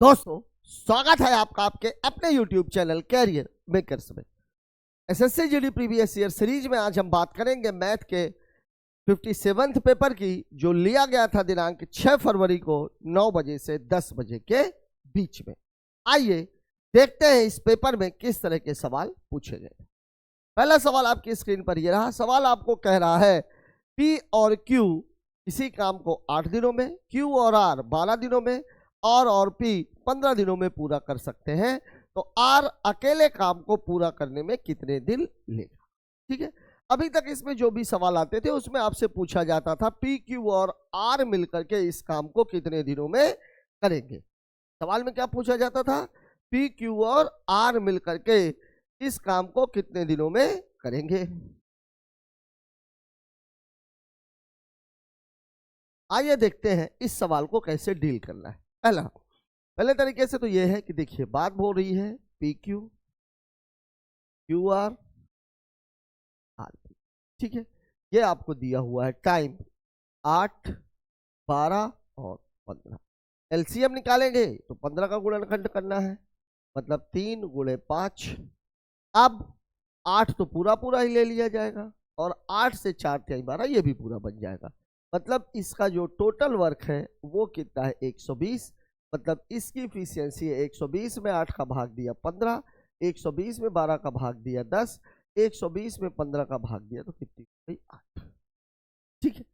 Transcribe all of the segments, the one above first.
दोस्तों, स्वागत है आपका आपके अपने YouTube चैनल कैरियर मेकर्स में। SSC GD previous year series में आज हम बात करेंगे मैथ के 57वें पेपर की, जो लिया गया था दिनांक 6 फरवरी को 9 बजे से 10 बजे के बीच में। आइए देखते हैं इस पेपर में किस तरह के सवाल पूछे गए। पहला सवाल आपकी स्क्रीन पर ये रहा। सवाल आपको कह रहा है P और Q इसी काम को 8 दिनों में, Q और R 12 दिनों में और P 15 दिनों में पूरा कर सकते हैं, तो R अकेले काम को पूरा करने में कितने दिन लेगा। ठीक है, अभी तक इसमें जो भी सवाल आते थे उसमें आपसे पूछा जाता था P, Q और R मिलकर के इस काम को कितने दिनों में करेंगे। सवाल में क्या पूछा जाता था? P, Q और R मिलकर के इस काम को कितने दिनों में करेंगे। आइए देखते हैं इस सवाल को कैसे डील करना है। पहले तरीके से तो यह है कि देखिए बात हो रही है P Q Q R R P. ठीक है, ये आपको दिया हुआ है टाइम 8, 12 और 15। एलसीएम निकालेंगे तो 15 का गुणनखंड करना है, मतलब 3 गुणे 5। अब 8 तो पूरा पूरा ही ले लिया जाएगा और 8 से 4 तिहाई 12, ये भी पूरा बन जाएगा। मतलब इसका जो टोटल वर्क है वो कितना है? 120। मतलब इसकी इफिशियंसी है 120 में 8 का भाग दिया 15, 120 में 12 का भाग दिया 10, 120 में 15 का भाग दिया तो कितनी हुई? 8। ठीक है,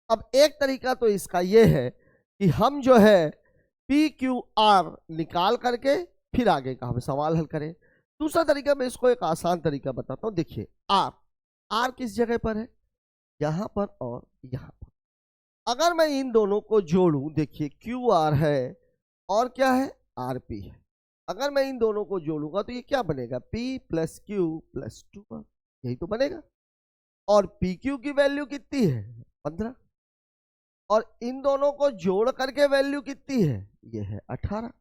अब एक तरीका तो इसका ये है कि हम जो है पी क्यू आर निकाल करके फिर आगे का हम सवाल हल करें। दूसरा तरीका मैं इसको एक आसान तरीका बताता हूं। देखिए आर किस जगह पर है? यहां पर और यहां पर। अगर मैं इन दोनों को जोड़ूं, देखिए क्यू आर है और क्या है? आर पी है। अगर मैं इन दोनों को जोड़ूंगा तो ये क्या बनेगा? P plus Q plus 2R, यही तो बनेगा। और पी क्यू की वैल्यू कितनी है? 15। और इन दोनों को जोड़ करके वैल्यू कितनी है? ये है 18।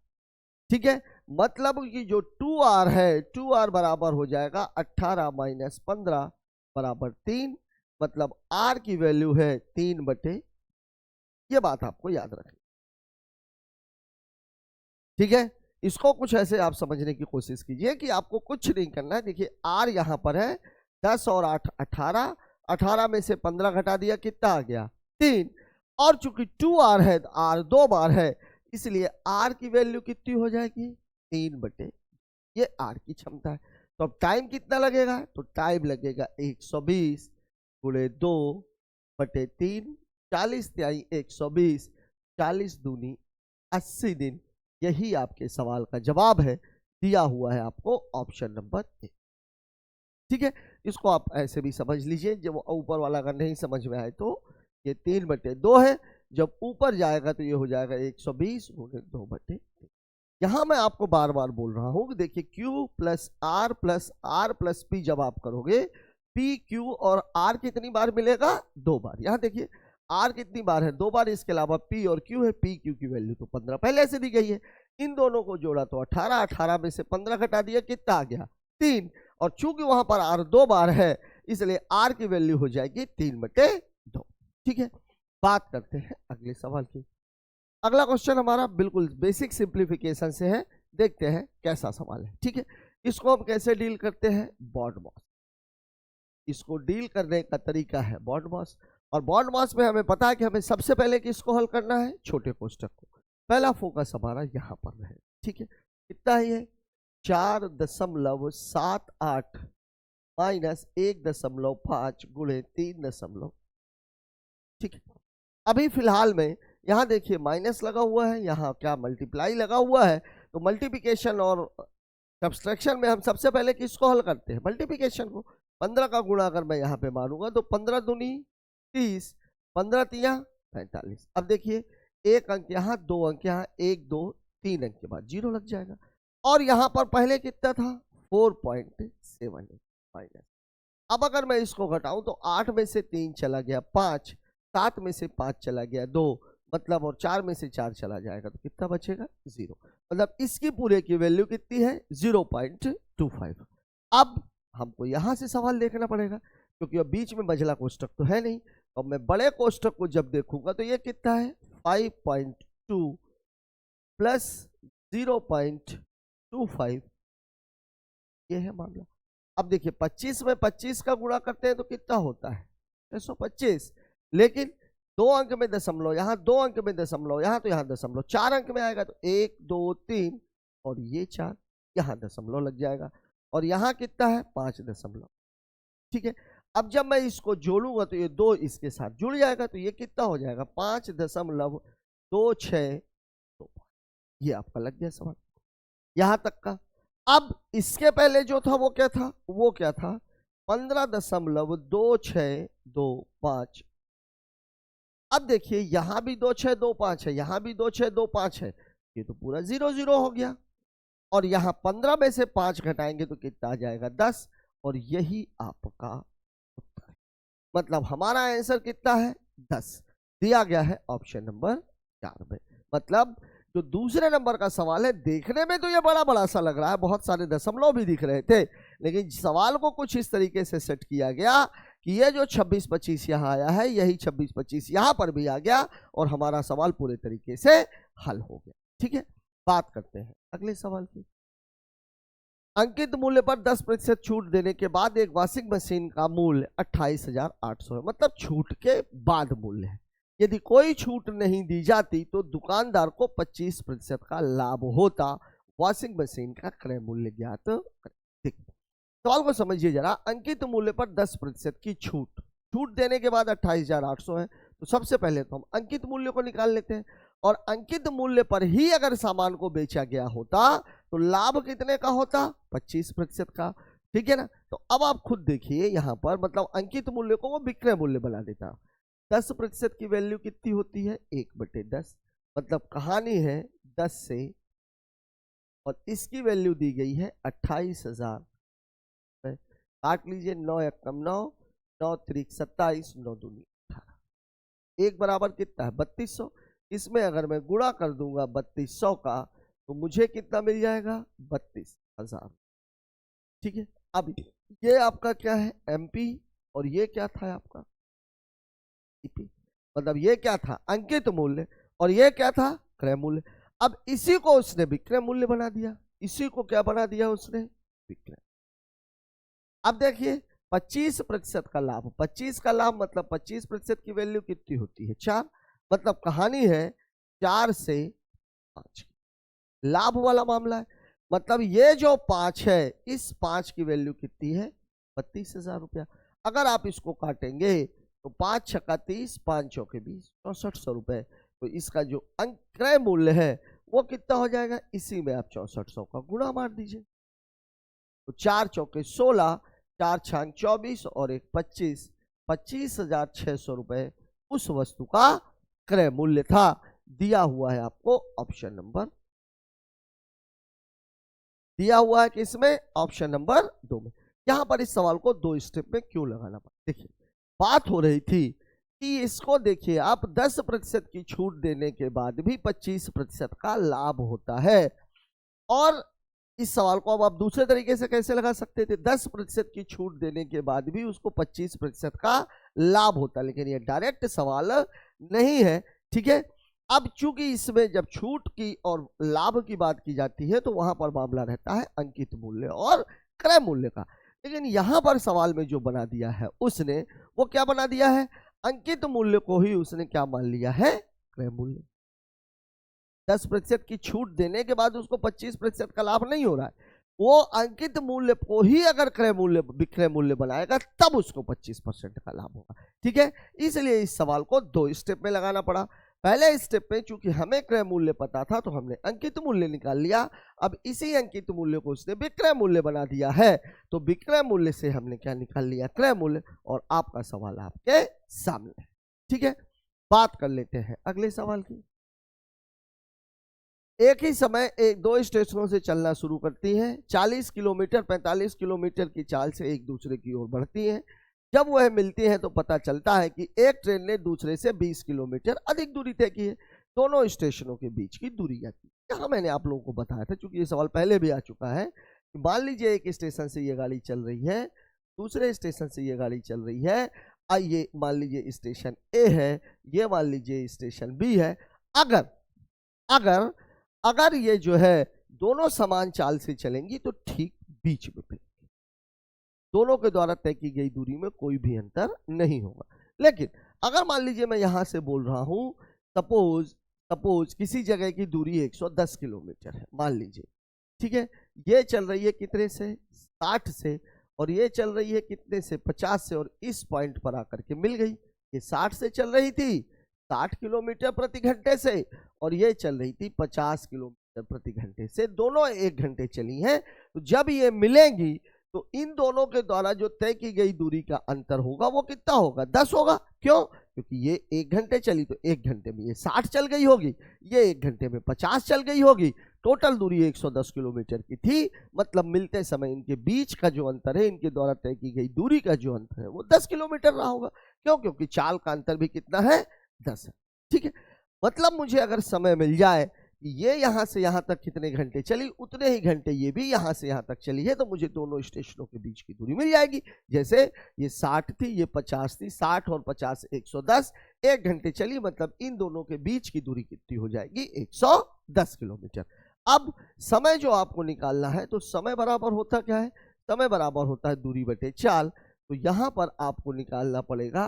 ठीक है, मतलब कि जो 2R है, 2R बराबर हो जाएगा 18 माइनस 15 बराबर 3। मतलब R की वैल्यू है 3/। ये बात आपको याद रखनी। ठीक है, इसको कुछ ऐसे आप समझने की कोशिश कीजिए कि आपको कुछ नहीं करना है। देखिए R यहां पर है 10 और 8 18, 18 में से 15 घटा दिया, कितना आ गया? 3। और चूंकि 2R है, R 2 बार है, इसलिए R की वैल्यू कितनी हो जाएगी? 3/। ये R की क्षमता है। तो अब टाइम कितना लगेगा? तो टाइम लगेगा 120 गुणे 2/3, 40 तिहाई 120, 40 दूनी 80 दिन। यही आपके सवाल का जवाब है, दिया हुआ है आपको ऑप्शन नंबर ए। ठीक है, इसको आप ऐसे भी समझ लीजिए। जब ऊपर वाला अगर नहीं समझ में आए तो ये 3/2 है, जब ऊपर जाएगा तो ये हो जाएगा 120 गुणे 2/3। यहां मैं आपको बार बार बोल रहा हूं कि देखिए Q plus R plus P जब आप करोगे, P, Q और R कितनी बार मिलेगा? 2 बार। यहां देखिए R कितनी बार है? 2 बार। इसके अलावा P और Q है, P, Q की वैल्यू तो 15 पहले से दी गई है। इन दोनों को जोड़ा तो 18, 18 में से 15 घटा दिया, कितना आ गया? 3। और चूंकि वहां पर R 2 बार है, इसलिए R की वैल्यू हो जाएगी 3/2। ठीक है, बात करते हैं अगले सवाल की। अगला क्वेश्चन हमारा बिल्कुल बेसिक सिंप्लीफिकेशन से है। देखते हैं कैसा सवाल है। ठीक है, इसको हम कैसे डील करते हैं? Bond moss. इसको डील करने का तरीका है बॉन्ड मॉस। और बॉन्ड मॉस में हमें पता है कि हमें सबसे पहले किसको हल करना है? छोटे कोष्ठक को। पहला फोकस हमारा यहां पर रहे। ठीक है, कितना ही है? 4.78 माइनस 1.5 गुणे 3. ठीक है, अभी फिलहाल में यहां देखिए माइनस लगा हुआ है, यहां क्या मल्टीप्लाई लगा हुआ है। तो मल्टीप्लिकेशन और सब्सट्रैक्शन में हम सबसे पहले किसको हल करते हैं? मल्टीप्लिकेशन को। 15 का गुणा अगर मैं यहां पे मारूंगा तो 15 दूनी 30, 15 तिया 45। अब देखिए एक अंक यहां, 2 अंक यहां, 1 2 3 अंक के बाद 0 लग जाएगा। और यहां पर पहले कितना था? 4.78 माइनस। अब अगर मैं इसको घटाऊं तो 8 में से 3 चला गया 5, 7 में से 5 चला गया 2, मतलब और 4 में से 4 चला जाएगा तो कितना बचेगा? 0। मतलब इसकी पूरे की वैल्यू कितनी है? 0.25। अब हमको यहां से सवाल देखना पड़ेगा, क्योंकि अब बीच में बचला कोष्ठक तो है नहीं। तो मैं बड़े कोष्ठक को जब देखूंगा तो ये कितना है? 5.2 प्लस 0.25, ये है मामला। अब देखिए 25 में 25 का गुणा करते हैं तो कितना होता है 625, लेकिन 2 अंक में दशमलव, यहाँ 2 अंक में दशमलव, यहाँ तो यहाँ दशमलव, 4 अंक में आएगा तो 1 2 3 और ये 4, यहाँ दशमलव लग जाएगा, और यहाँ कितना है 5 दशमलव। ठीक है, अब जब मैं इसको जोड़ूंगा तो ये 2 इसके साथ जुड़ जाएगा, तो ये कितना हो जाएगा 5.2625, ये आपका लग गया सवाल यहां तक का। अब इसके पहले जो था वो क्या था, 15.2625। अब देखिए यहां भी 2625 है, यहां भी 2625 है, ये तो पूरा 0 0 हो गया, और यहां 15 में से 5 घटाएंगे तो कितना आ जाएगा 10, और यही आपका उत्तर। मतलब हमारा आंसर कितना है 10 दिया गया है ऑप्शन नंबर 4 में। मतलब जो दूसरे नंबर का सवाल है, देखने में तो ये बड़ा बड़ा सा लग रहा है, बहुत सारे दशमलव भी दिख रहे थे, लेकिन सवाल को कुछ इस तरीके से सेट किया गया कि ये जो 26-25 यहाँ आया है, यही 26-25 यहाँ पर भी आ गया, और हमारा सवाल पूरे तरीके से हल हो गया। ठीक है, बात करते हैं अगले सवाल की। अंकित मूल्य पर 10% छूट देने के बाद एक वॉशिंग मशीन का मूल्य 28,800 है, मतलब छूट के बाद मूल्य है। यदि कोई छूट नहीं दी जाती तो दुकानदार को 25% का लाभ होता। वॉशिंग मशीन का क्रय मूल्य ज्ञात करें। सवाल को समझिए जरा। अंकित मूल्य पर 10% की छूट देने के बाद 28,800 है, तो सबसे पहले तो हम अंकित मूल्य को निकाल लेते हैं, और अंकित मूल्य पर ही अगर सामान को बेचा गया होता तो लाभ कितने का होता 25% का। ठीक है ना, तो अब आप खुद देखिए यहाँ पर, मतलब अंकित मूल्य को वो विक्रय मूल्य बना देता। 10% की वैल्यू कितनी होती है 1/10, मतलब कहानी है 10 से, और इसकी वैल्यू दी गई है 28,000। काट लीजिए, 9 एकम 9, 9 त्रिक 27, 9 दूनी 18, एक बराबर कितना है 3200। इसमें अगर मैं गुणा कर दूंगा 3200 का तो मुझे कितना मिल जाएगा 32,000। ठीक है, अब ये आपका क्या है एमपी, और ये क्या था आपका ईपी। मतलब ये क्या था अंकित मूल्य, और ये क्या था क्रय मूल्य। अब इसी को उसने विक्रय मूल्य बना दिया, इसी को क्या बना दिया उसने विक्रय। अब देखिए 25% का लाभ, 25 का लाभ मतलब 25% की वैल्यू कितनी होती है 4, मतलब कहानी है 4 से 5 लाभ वाला मामला है। मतलब ये जो 5 है, इस 5 की वैल्यू कितनी है 32,000 रुपया। अगर आप इसको काटेंगे तो 5 छक्का 30, 5 चौके 20, 6400 रुपए। तो इसका जो अंक क्रय मूल्य है वो कितना हो जाएगा, इसी में आप 6400 का गुणा मार दीजिए, तो 4 चौके 16, 4 छांग 24 और 1 25, 25,600 रुपए उस वस्तु का क्रय मूल्य था। दिया हुआ है आपको ऑप्शन नंबर, दिया हुआ है किसमें ऑप्शन नंबर 2 में। यहां पर इस सवाल को 2 स्टेप में क्यों लगाना पड़ा, देखिए बात हो रही थी कि इसको देखिए आप 10% की छूट देने के बाद भी 25% का लाभ होता है, और इस सवाल को अब आप दूसरे तरीके से कैसे लगा सकते थे, 10% की छूट देने के बाद भी उसको 25% का लाभ होता, लेकिन ये डायरेक्ट सवाल नहीं है। ठीक है, अब चूंकि इसमें जब छूट की और लाभ की बात की जाती है तो वहां पर मामला रहता है अंकित मूल्य और क्रय मूल्य का, लेकिन यहां पर सवाल में जो बना दिया है उसने, वो क्या बना दिया है, अंकित मूल्य को ही उसने क्या मान लिया है क्रय मूल्य। 10% की छूट देने के बाद उसको 25% का लाभ नहीं हो रहा है, वो अंकित मूल्य को ही अगर क्रय मूल्य विक्रय मूल्य बनाएगा तब उसको 25% का लाभ होगा। ठीक है, इसलिए इस सवाल को 2 स्टेप में लगाना पड़ा। पहले स्टेप में चूंकि हमें क्रय मूल्य पता था तो हमने अंकित मूल्य निकाल लिया, अब इसी अंकित मूल्य को उसने विक्रय मूल्य बना दिया है, तो विक्रय मूल्य से हमने क्या निकाल लिया क्रय मूल्य, और आपका सवाल आपके सामने है। ठीक है, बात कर लेते हैं अगले सवाल की। एक ही समय एक 2 स्टेशनों से चलना शुरू करती हैं, 40 किलोमीटर 45 किलोमीटर की चाल से एक दूसरे की ओर बढ़ती हैं। जब वह मिलती हैं तो पता चलता है कि एक ट्रेन ने दूसरे से 20 किलोमीटर अधिक दूरी तय की है। दोनों स्टेशनों के बीच की दूरी क्या थी। यहाँ मैंने आप लोगों को बताया था, क्योंकि ये सवाल पहले भी आ चुका है, कि मान लीजिए एक स्टेशन से ये गाड़ी चल रही है, दूसरे स्टेशन से ये गाड़ी चल रही है, आइए मान लीजिए स्टेशन ए है, ये मान लीजिए स्टेशन बी है। अगर अगर ये जो है दोनों समान चाल से चलेंगी तो ठीक बीच में मिलेंगी, दोनों के द्वारा तय की गई दूरी में कोई भी अंतर नहीं होगा। लेकिन अगर मान लीजिए मैं यहां से बोल रहा हूं, सपोज किसी जगह की दूरी 110 किलोमीटर है मान लीजिए, ठीक है, ये चल रही है कितने से, 60 से, और ये चल रही है कितने से, 50 से, और इस पॉइंट पर आकर के मिल गई। ये 60 से चल रही थी 60 किलोमीटर प्रति घंटे से, और ये चल रही थी 50 किलोमीटर प्रति घंटे से, दोनों 1 घंटे चली हैं। तो जब ये मिलेंगी तो इन दोनों के द्वारा जो तय की गई दूरी का अंतर होगा वो कितना होगा, 10 होगा। क्यों? क्योंकि ये 1 घंटे चली तो 1 घंटे में ये 60 चल गई होगी, ये 1 घंटे में 50 चल गई होगी, टोटल दूरी 110 किलोमीटर की थी। मतलब मिलते समय इनके बीच का जो अंतर है, इनके द्वारा तय की गई दूरी का जो अंतर है वो 10 किलोमीटर रहा होगा। क्यों? क्योंकि चाल का अंतर भी कितना है, 10 है। ठीक है, मतलब मुझे अगर समय मिल जाए ये यहां से यहां तक कितने घंटे चली, उतने ही घंटे ये भी यहां से यहां तक चली है, तो मुझे दोनों स्टेशनों के बीच की दूरी मिल जाएगी। जैसे ये 60 थी, ये 50 थी, 60 और 50 110, 1 घंटे चली, मतलब इन दोनों के बीच की दूरी कितनी हो जाएगी, 110 किलोमीटर। अब समय जो आपको निकालना है, तो समय बराबर होता क्या है, समय बराबर होता है दूरी बटे चाल। तो यहां पर आपको निकालना पड़ेगा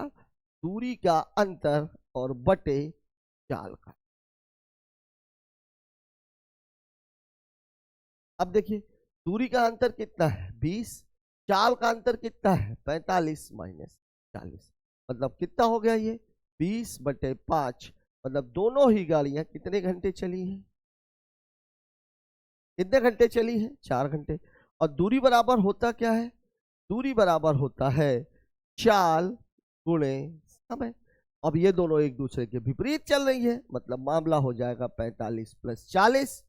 दूरी का अंतर और बटे चाल का। अब देखिए दूरी का अंतर कितना है, 20, चाल का अंतर कितना है, 45 माइनस 40, मतलब कितना हो गया ये 20/5। मतलब दोनों ही गाड़ियां कितने घंटे चली हैं, कितने घंटे चली हैं, 4 घंटे। और दूरी बराबर होता क्या है, दूरी बराबर होता है चाल गुणे समय। अब ये दोनों एक दूसरे के विपरीत चल रही है, मतलब मामला हो जाएगा 45 + 40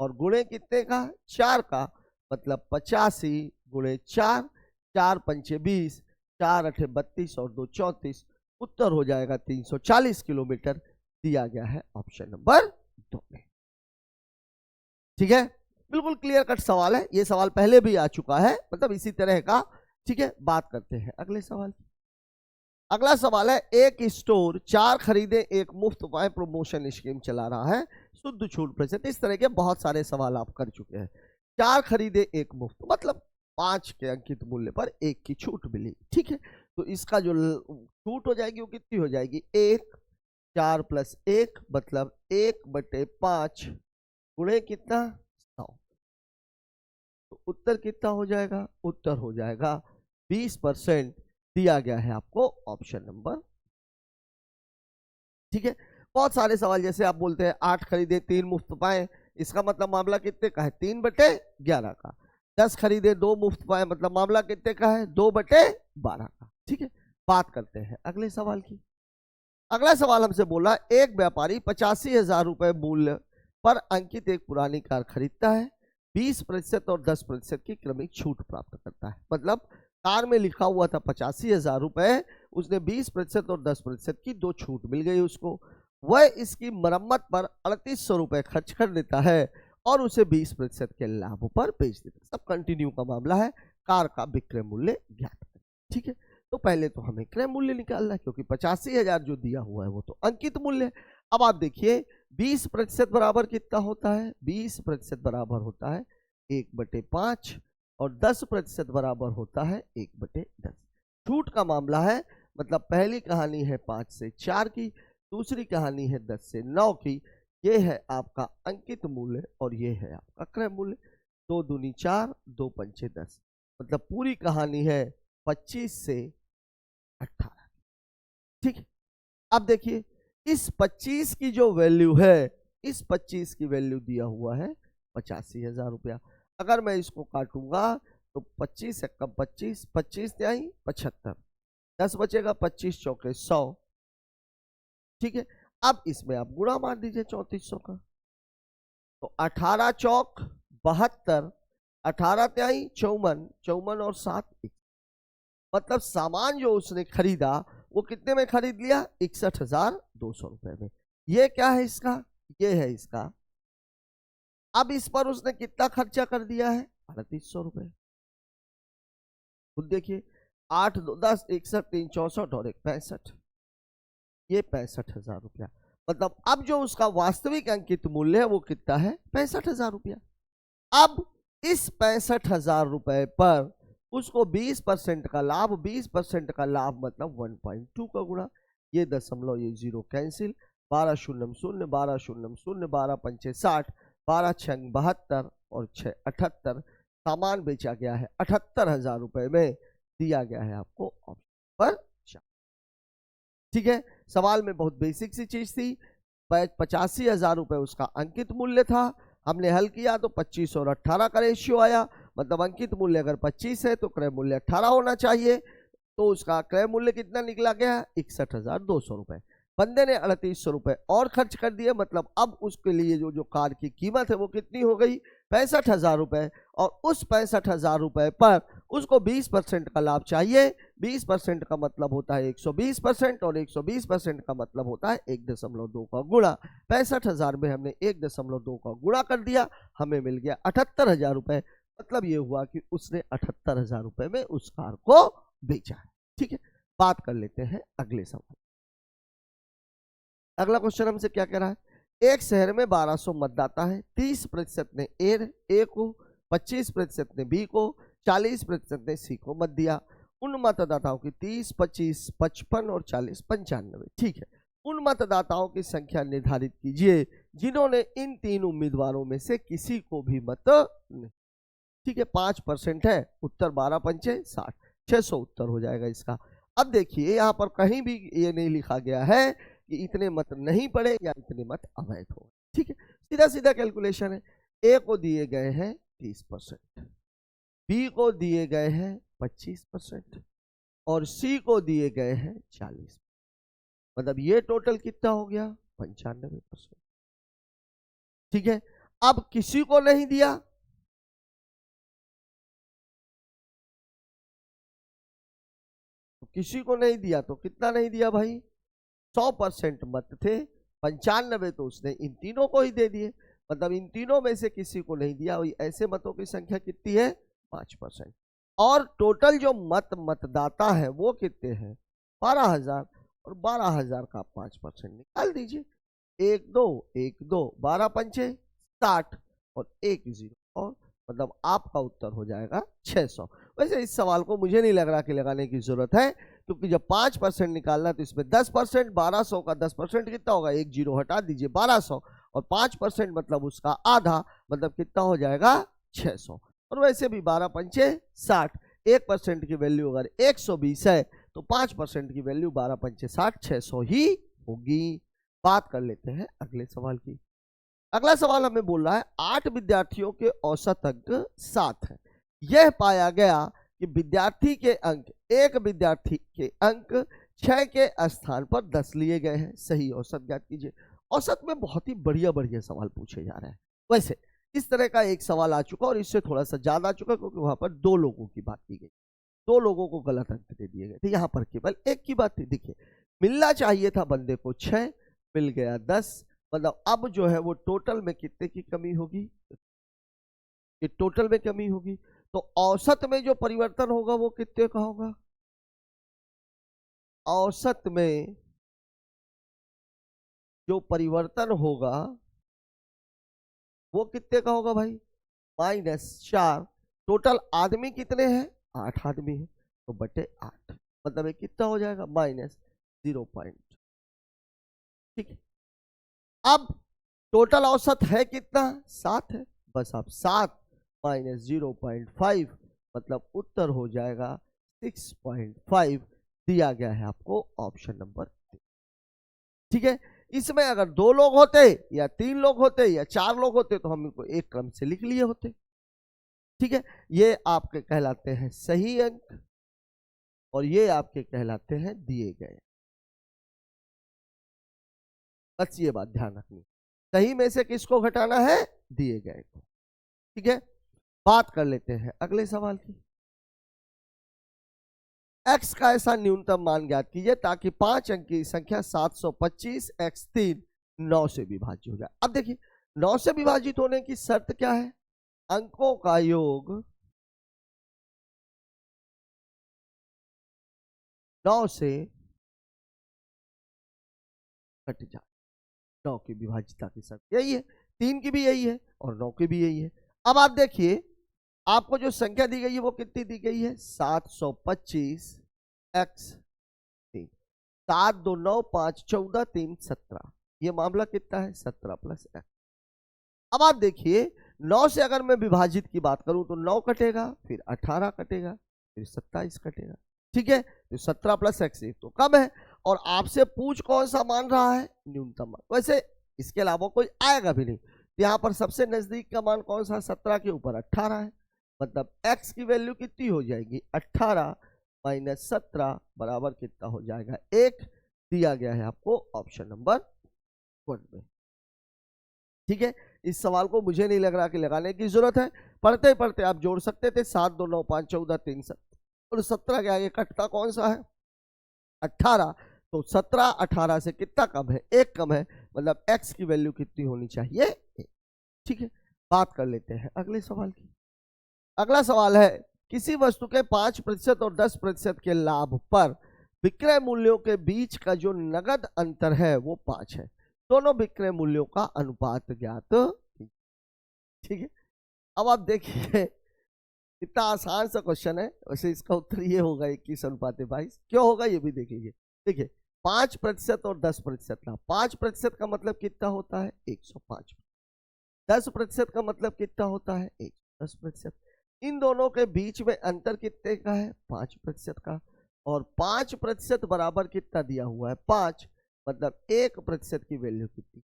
और गुणे कितने का, 4 का, मतलब 85 गुणे 4, 4 पंचे 20, 4 अठे 32 और 2 34, उत्तर हो जाएगा 340 किलोमीटर, दिया गया है ऑप्शन नंबर 2 में। ठीक है, बिल्कुल क्लियर कट सवाल है, ये सवाल पहले भी आ चुका है, मतलब इसी तरह का। ठीक है, बात करते हैं अगले सवाल। अगला सवाल है, एक स्टोर 4 खरीदे 1 मुफ्त पाए प्रमोशन स्कीम चला रहा है, शुद्ध छूट प्रतिशत। इस तरह के बहुत सारे सवाल आप कर चुके हैं। 4 खरीदे 1 मुफ्त, मतलब 5 के अंकित मूल्य पर 1 की छूट मिली। ठीक है, तो इसका जो छूट हो जाएगी वो कितनी हो जाएगी, 1, 4 + 1 मतलब 1/5 गुणे कितना, 100। तो उत्तर कितना हो जाएगा, उत्तर हो जाएगा 20%, दिया गया है आपको ऑप्शन नंबर। ठीक है, बहुत सारे सवाल जैसे आप बोलते हैं 8 खरीदे 3 मुफ्त पाए, इसका मतलब मामला कितने का है, 3/11 का। 10 खरीदे 2 मुफ्त पाए, मतलब मामला कितने का है, 2/12 का। ठीक है, बात करते हैं अगले सवाल की। अगला सवाल हमसे बोला, एक व्यापारी 85,000 रुपए मूल्य पर अंकित एक पुरानी कार खरीदता है, 20% और 10% की क्रमिक छूट प्राप्त करता है। मतलब कार में लिखा हुआ था 85,000 रुपए, उसने 20% और 10% की 2 छूट मिल गई उसको। वह इसकी मरम्मत पर 3800 रुपए खर्च कर देता है और उसे 20% के लाभ पर बेच देता है। सब कंटिन्यू का मामला है, कार का विक्रय मूल्य ज्ञात करें। ठीक है, तो पहले तो हमें क्रय मूल्य निकालना है, क्योंकि 85,000 जो दिया हुआ है वो तो अंकित मूल्य है। अब आप देखिए 20% बराबर कितना होता है, 20% बराबर होता है 1/5 और 10% बराबर होता है 1/10। छूट का मामला है, मतलब पहली कहानी है 5 से 4 की, दूसरी कहानी है 10 से 9 की। ये है आपका अंकित मूल्य और ये है आपका क्रय मूल्य। 2 दूनी 4, 2 पंचे 10, मतलब पूरी कहानी है 25 से 18। ठीक है, अब देखिए इस 25 की जो वैल्यू है, इस 25 की वैल्यू दिया हुआ है 85,000 रुपया। अगर मैं इसको काटूंगा तो 25 से कम 25, 25 त्याई 75, 10 बचेगा, 25 चौके 100। ठीक है, अब इसमें आप गुणा मार दीजिए 3400 का, तो 18 चौक 72, 18 त्याई 54, 54 और 7, मतलब सामान जो उसने खरीदा वो कितने में खरीद लिया, 61,200 रुपए में। ये क्या है इसका, ये है इसका। अब इस पर उसने कितना खर्चा कर दिया है, 3800 रुपए। खुद देखिए, 8 2 10, 61 3 64 और 1 65, ये 65,000 रुपया। मतलब अब जो उसका वास्तविक अंकित मूल्य है वो कितना है, 65,000 रुपया। अब इस 65,000 रुपए पर उसको 20% का लाभ, 20% का लाभ मतलब 1.2 का गुणा, ये दशमलव, ये जीरो कैंसिल, 12 शून्य शून्य, 12 शून्य शून्य, 12 पंचे 60, 12 छंग 72 और 6 78। सामान बेचा गया है 78,000 रुपए में, दिया गया है आपको ऑप्शन पर 4। ठीक है, सवाल में बहुत बेसिक सी चीज थी। 85,000 रुपए उसका अंकित मूल्य था, हमने हल किया तो 25 और 18 का रेशियो आया, मतलब अंकित मूल्य अगर 25 है तो क्रय मूल्य 18 होना चाहिए, तो उसका क्रय मूल्य कितना निकला गया, 61,200 रुपए। बंदे ने 3800 रुपए और खर्च कर दिए, मतलब अब उसके लिए जो कार की कीमत है वो कितनी हो गई, 65,000 रुपए। और उस 65,000 रुपए पर उसको 20% का लाभ चाहिए। 20% का मतलब होता है 120%, और 120% का मतलब होता है 1.2 का गुणा। 65,000 में हमने 1.2 का गुणा कर दिया, हमें मिल गया 78,000 रुपए। मतलब ये हुआ कि उसने 78,000 रुपए में उस कार को बेचा है। ठीक है, बात कर लेते हैं अगले सवाल। अगला क्वेश्चन हमसे क्या कह रहा है, एक शहर में 1200 मतदाता है, 30% ने ए को, 25% ने बी को, 40% ने सी को मत दिया। उन मतदाताओं की 30, 25, 55 और 40 95। ठीक है, उन मतदाताओं की संख्या निर्धारित कीजिए जिन्होंने इन तीन उम्मीदवारों में से किसी को भी मत नहीं। ठीक है, 5% है, उत्तर 12 पंचे 60, 600 उत्तर हो जाएगा इसका। अब देखिए यहाँ पर कहीं भी ये नहीं लिखा गया है कि इतने मत नहीं पड़े या इतने मत अवैध हो। ठीक है, सीधा सीधा कैलकुलेशन है। ए को दिए गए हैं 30%, बी को दिए गए हैं 25% और सी को दिए गए हैं 40%, मतलब ये टोटल कितना हो गया, 95%। ठीक है, अब किसी को नहीं दिया, तो किसी को नहीं दिया तो कितना नहीं दिया भाई, 100% मत थे, 95 तो उसने इन तीनों को ही दे दिए, मतलब इन तीनों में से किसी को नहीं दिया। वही ऐसे मतों की संख्या कितनी है, 5%। और टोटल जो मतदाता है वो कितने हैं, 12,000, और 12,000 का 5% निकाल दीजिए, 1 2 1 2, 12 पंचे 60 और 1 0, और मतलब आपका उत्तर हो जाएगा 600। वैसे इस सवाल को मुझे नहीं लग रहा कि लगाने की जरूरत है, क्योंकि जब 5% निकालना तो इसमें 10%, 1200 का 10% कितना होगा, 1 0 हटा दीजिए 1200, और 5% मतलब उसका आधा, मतलब कितना हो जाएगा 600। और वैसे भी 12 पंचे 60, 1% की वैल्यू अगर 120 है तो 5% की वैल्यू 12 पंचे 60, 600 ही होगी। बात कर लेते हैं अगले सवाल की। अगला सवाल हमें बोल रहा है 8 विद्यार्थियों के औसत अंक 7 है, यह पाया गया कि विद्यार्थी के अंक, एक विद्यार्थी के अंक 6 के स्थान पर 10 लिए गए हैं, सही औसत ज्ञात कीजिए। औसत में बहुत ही बढ़िया बढ़िया सवाल पूछे जा रहे हैं। वैसे इस तरह का एक सवाल आ चुका और इससे थोड़ा सा ज्यादा आ चुका, क्योंकि वहां पर 2 लोगों की बात की गई, 2 लोगों को गलत अंक दे दिए गए थे, यहाँ पर केवल एक की बात थी। देखिए, मिलना चाहिए था बंदे को 6, मिल गया 10, मतलब अब जो है वो टोटल में कितने की कमी होगी, ये टोटल में कमी होगी, तो औसत में जो परिवर्तन होगा वो कितने का होगा, औसत में जो परिवर्तन होगा वो कितने का होगा भाई, -4। टोटल आदमी कितने हैं, 8 आदमी है, तो बटे 8, मतलब ये कितना हो जाएगा, -0 पॉइंट। ठीक है, अब टोटल औसत है कितना, 7 है, बस आप 7 -0.5, मतलब उत्तर हो जाएगा 6.5, दिया गया है आपको ऑप्शन नंबर 3। ठीक है, इसमें अगर 2 लोग होते या 3 लोग होते या 4 लोग होते तो हम इनको एक क्रम से लिख लिए होते। ठीक है, ये आपके कहलाते हैं सही अंक और ये आपके कहलाते हैं दिए गए। बस ये बात ध्यान रखनी, सही में से किसको घटाना है, दिए गए को। ठीक है, बात कर लेते हैं अगले सवाल की। x का ऐसा न्यूनतम मान ज्ञात कीजिए ताकि 5 अंक की संख्या 725 x3 9 से विभाज्य हो जाए। अब देखिए, 9 से विभाजित होने की शर्त क्या है, अंकों का योग 9 से घट जाए। 9 की विभाज्यता की शर्त यही है, 3 की भी यही है और 9 की भी यही है। अब आप देखिए आपको जो संख्या दी गई है वो कितनी दी गई है, 725 x 3, 7 2 9 5 14 3 17, ये मामला कितना है 17 प्लस x। अब आप देखिए 9 से अगर मैं विभाजित की बात करूं तो 9 कटेगा, फिर 18 कटेगा, फिर 27 कटेगा, ठीक है। तो 17 प्लस x तो कम है और आपसे पूछ कौन सा मान रहा है, न्यूनतम मान। वैसे इसके अलावा कोई आएगा भी नहीं, यहाँ पर सबसे नजदीक का मान कौन सा, 17 के ऊपर 18 है, मतलब x की वैल्यू कितनी हो जाएगी 18 माइनस 17 बराबर कितना हो जाएगा 1, दिया गया है आपको ऑप्शन नंबर 1 में, ठीक है। इस सवाल को मुझे नहीं लग रहा कि लगाने की जरूरत है, पढ़ते पढ़ते आप जोड़ सकते थे, 7 2 9 5 14 3 7 और 17 के आगे कटता कौन सा है 18, तो 17 18 से कितना कम है, 1 कम है, मतलब x की वैल्यू कितनी होनी चाहिए 1, ठीक है। बात कर लेते हैं अगले सवाल की। अगला सवाल है किसी वस्तु के 5% और 10% के लाभ पर विक्रय मूल्यों के बीच का जो नगद अंतर है वो 5 है, दोनों विक्रय मूल्यों का अनुपात ज्ञात, ठीक है। अब आप देखिए इतना आसान सा क्वेश्चन है, वैसे इसका उत्तर ये होगा 21:22, क्यों होगा ये भी देखेंगे। देखिए 5% और 10% का, 5% का मतलब कितना होता है 105, 10% का मतलब कितना होता है 110%, इन दोनों के बीच में अंतर कितने का है 5% का, और 5% बराबर कितना दिया हुआ है 5, मतलब 1% की वैल्यू कितनी,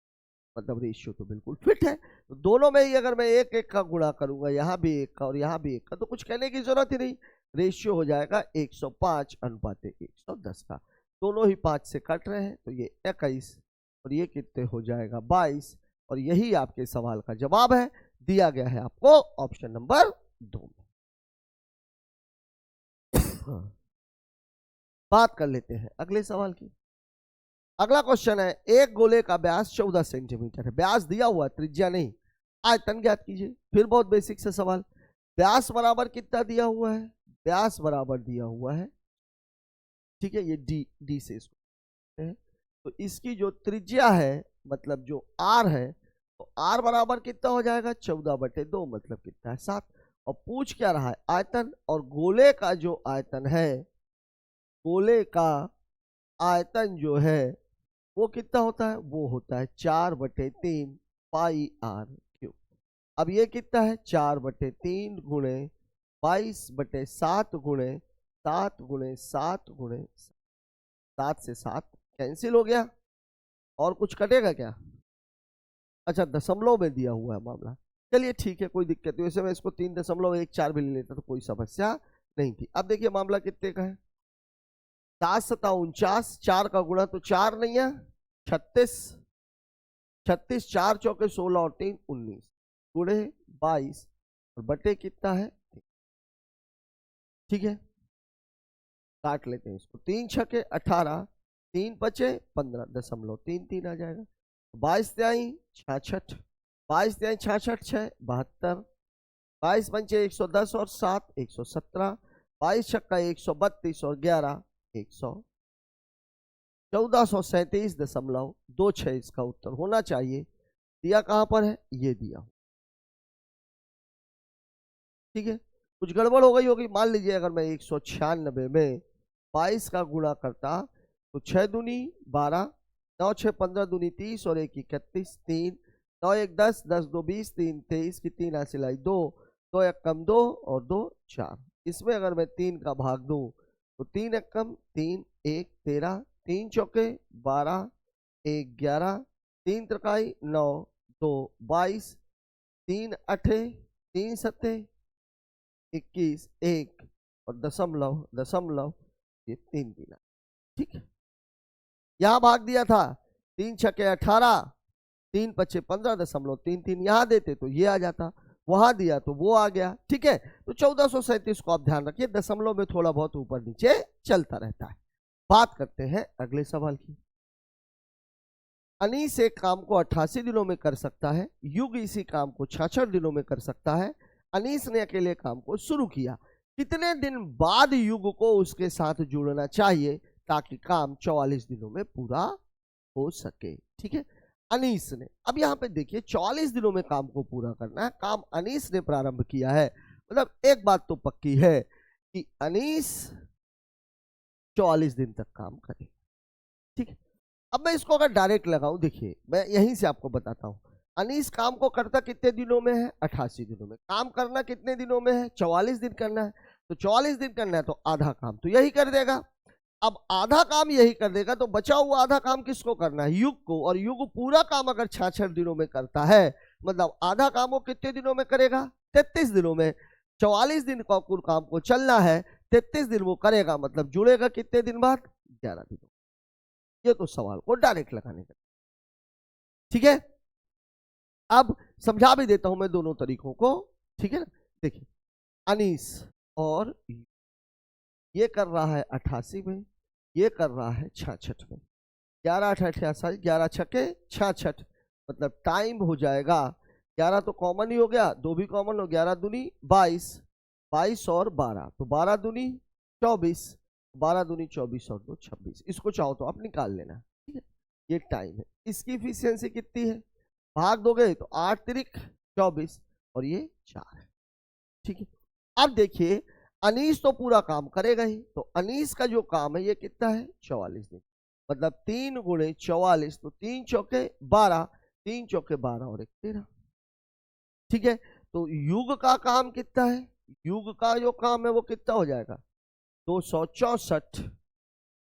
मतलब रेशियो तो बिल्कुल फिट है। तो दोनों में ही अगर मैं एक एक का गुणा करूंगा, यहाँ भी एक का और यहाँ भी एक का, तो कुछ कहने की जरूरत ही नहीं, रेशियो हो जाएगा 105 अनुपात 110 का, दोनों ही 5 से कट रहे हैं, तो ये 21 और ये कितने हो जाएगा 22, और यही आपके सवाल का जवाब है, दिया गया है आपको ऑप्शन नंबर 2 में। बात कर लेते हैं अगले सवाल की। अगला क्वेश्चन है एक गोले का व्यास 14 सेंटीमीटर है, व्यास दिया हुआ त्रिज्या नहीं, आयतन ज्ञात कीजिए। फिर बहुत बेसिक से सवाल, व्यास बराबर कितना दिया हुआ है, व्यास बराबर दिया हुआ है, ठीक है, ये डी से इसको है, तो इसकी जो त्रिज्या है मतलब जो आर है, तो आर बराबर कितना हो जाएगा 14/2, मतलब कितना है 7, और पूछ क्या रहा है आयतन, और गोले का जो आयतन है, गोले का आयतन जो है वो कितना होता है, वो होता है 4/3 पाई आर क्यूब। अब ये कितना है 4/3 गुणे 22/7 गुणे 7 गुणे 7 गुणे 7 से 7 कैंसिल हो गया, और कुछ कटेगा क्या, अच्छा दशमलव में दिया हुआ है मामला, चलिए ठीक है कोई दिक्कत नहीं, वैसे मैं इसको 3.14 भी ले लेता तो कोई समस्या नहीं थी। अब देखिए मामला कितने का है, 7 7 49, 4 का गुणा तो 4 नहीं है 36, 36 4 चौके 16 और 3 19 गुणे 22 और बटे कितना है, ठीक है। काट लेते हैं इसको, 3 छके 18, 3 बचे 15.33 आ जाएगा, 22 तिहाई 66, 22 तिहाई 66 6 72, 22 पंचे 110 और 7 117, 22 छक्का 132 और 11 100, 1437.26 इसका उत्तर होना चाहिए। दिया कहां पर है, ये दिया, ठीक है। कुछ गड़बड़ हो गई होगी, मान लीजिए अगर मैं 196 में 22 का गुणा करता तो 6 दूनी 12, 9 6 15 दूनी 30 और 1 31, 3 9 1 10, 10 2 20, 3 23 की 3 हासिलाई 2, 2 1 कम 2 और 2 4, इसमें अगर मैं 3 का भाग दूं तो 3 1 कम 3 1 13, 3 चौके 12 1 11, 3 त्रिकाई 9 2 22, 3 8 3 7 21 1 और दशमलव दशमलव ये 3 दिना, ठीक है। यहां भाग दिया था 3 छके 18, 3 पचे 15.33 यहां देते तो ये आ जाता, वहां दिया तो वो आ गया, ठीक है। तो 1437 को आप ध्यान रखिए, दशमलव में थोड़ा बहुत ऊपर नीचे चलता रहता है। बात करते हैं अगले सवाल की। अनीस एक काम को 88 दिनों में कर सकता है, युग इसी काम को 66 दिनों में कर सकता है। अनीस ने अकेले काम को शुरू किया, कितने दिन बाद युग को उसके साथ जुड़ना चाहिए ताकि काम 44 दिनों में पूरा हो सके, ठीक है। अनीस ने, अब यहाँ पे देखिए 44 दिनों में काम को पूरा करना है, काम अनीस ने प्रारंभ किया है, मतलब एक बात तो पक्की है कि अनीस 44 दिन तक काम करे। ठीक है, अब मैं इसको अगर डायरेक्ट लगाऊं, देखिए मैं यहीं से आपको बताता हूं, अनीस काम को करता कितने दिनों में है, 88 दिनों में। काम करना कितने दिनों में है, 44 दिन करना है, तो 44 दिन करना है तो आधा काम तो यही कर देगा। अब आधा काम यही कर देगा तो बचा हुआ आधा काम किसको करना है, युग को, और युग पूरा काम अगर 66 दिनों में करता है, मतलब आधा काम वो कितने दिनों में करेगा, 33 दिनों में। 44 दिन का कुल काम को चलना है, 33 दिन वो करेगा, मतलब जुड़ेगा कितने दिन बाद, 11 दिनों। ये तो सवाल को डायरेक्ट लगाने का, ठीक है। अब समझा भी देता हूं मैं दोनों तरीकों को, ठीक है ना। देखिए अनीस और ये कर रहा है 88 में, ये कर रहा है 66 में, 11 8 88, 11 छक्के 66, मतलब टाइम हो जाएगा, 11 तो कॉमन ही हो गया, 2 भी कॉमन हो, 11 दूनी 22, 22 और 12 तो 12 दूनी 24, 12 दूनी 24 और 2 26। इसको चाहो तो आप निकाल लेना, ठीक है। ये टाइम है, इसकी इफिशियंसी कितनी है, भाग दोगे तो 8 तिरिक 24 और ये 4 है, ठीक है। अब देखिए अनीस तो पूरा काम करेगा ही, तो अनीस का जो काम है ये कितना है, 44 दिन, मतलब 3 गुणे 44, तो 3 चौके 12, 3 चौके 12 और 1 13, ठीक है। तो युग का काम कितना है, युग का जो काम है वो कितना हो जाएगा, 264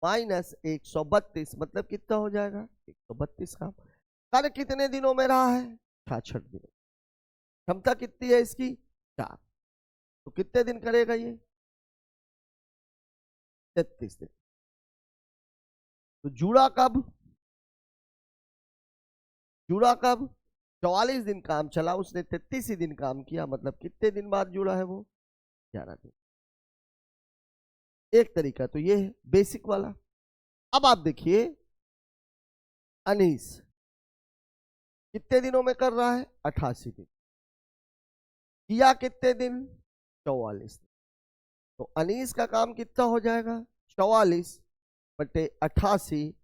माइनस 132, मतलब कितना हो जाएगा, 132 काम। कार्य कितने दिनों में रहा है, 66 दिनों। क्षमता कितनी है इसकी, 4, तो कितने दिन करेगा ये, 33 दिन। तो जुड़ा कब, जुड़ा कब, 44 दिन काम चला, उसने 33 ही दिन काम किया, मतलब कितने दिन बाद जुड़ा है वो, 11 दिन। एक तरीका तो ये है बेसिक वाला। अब आप देखिए अनीस कितने दिनों में कर रहा है, 88 दिन, किया कितने दिन, 44 दिन। तो अनीस का काम कितना हो जाएगा, 44 बटे 88,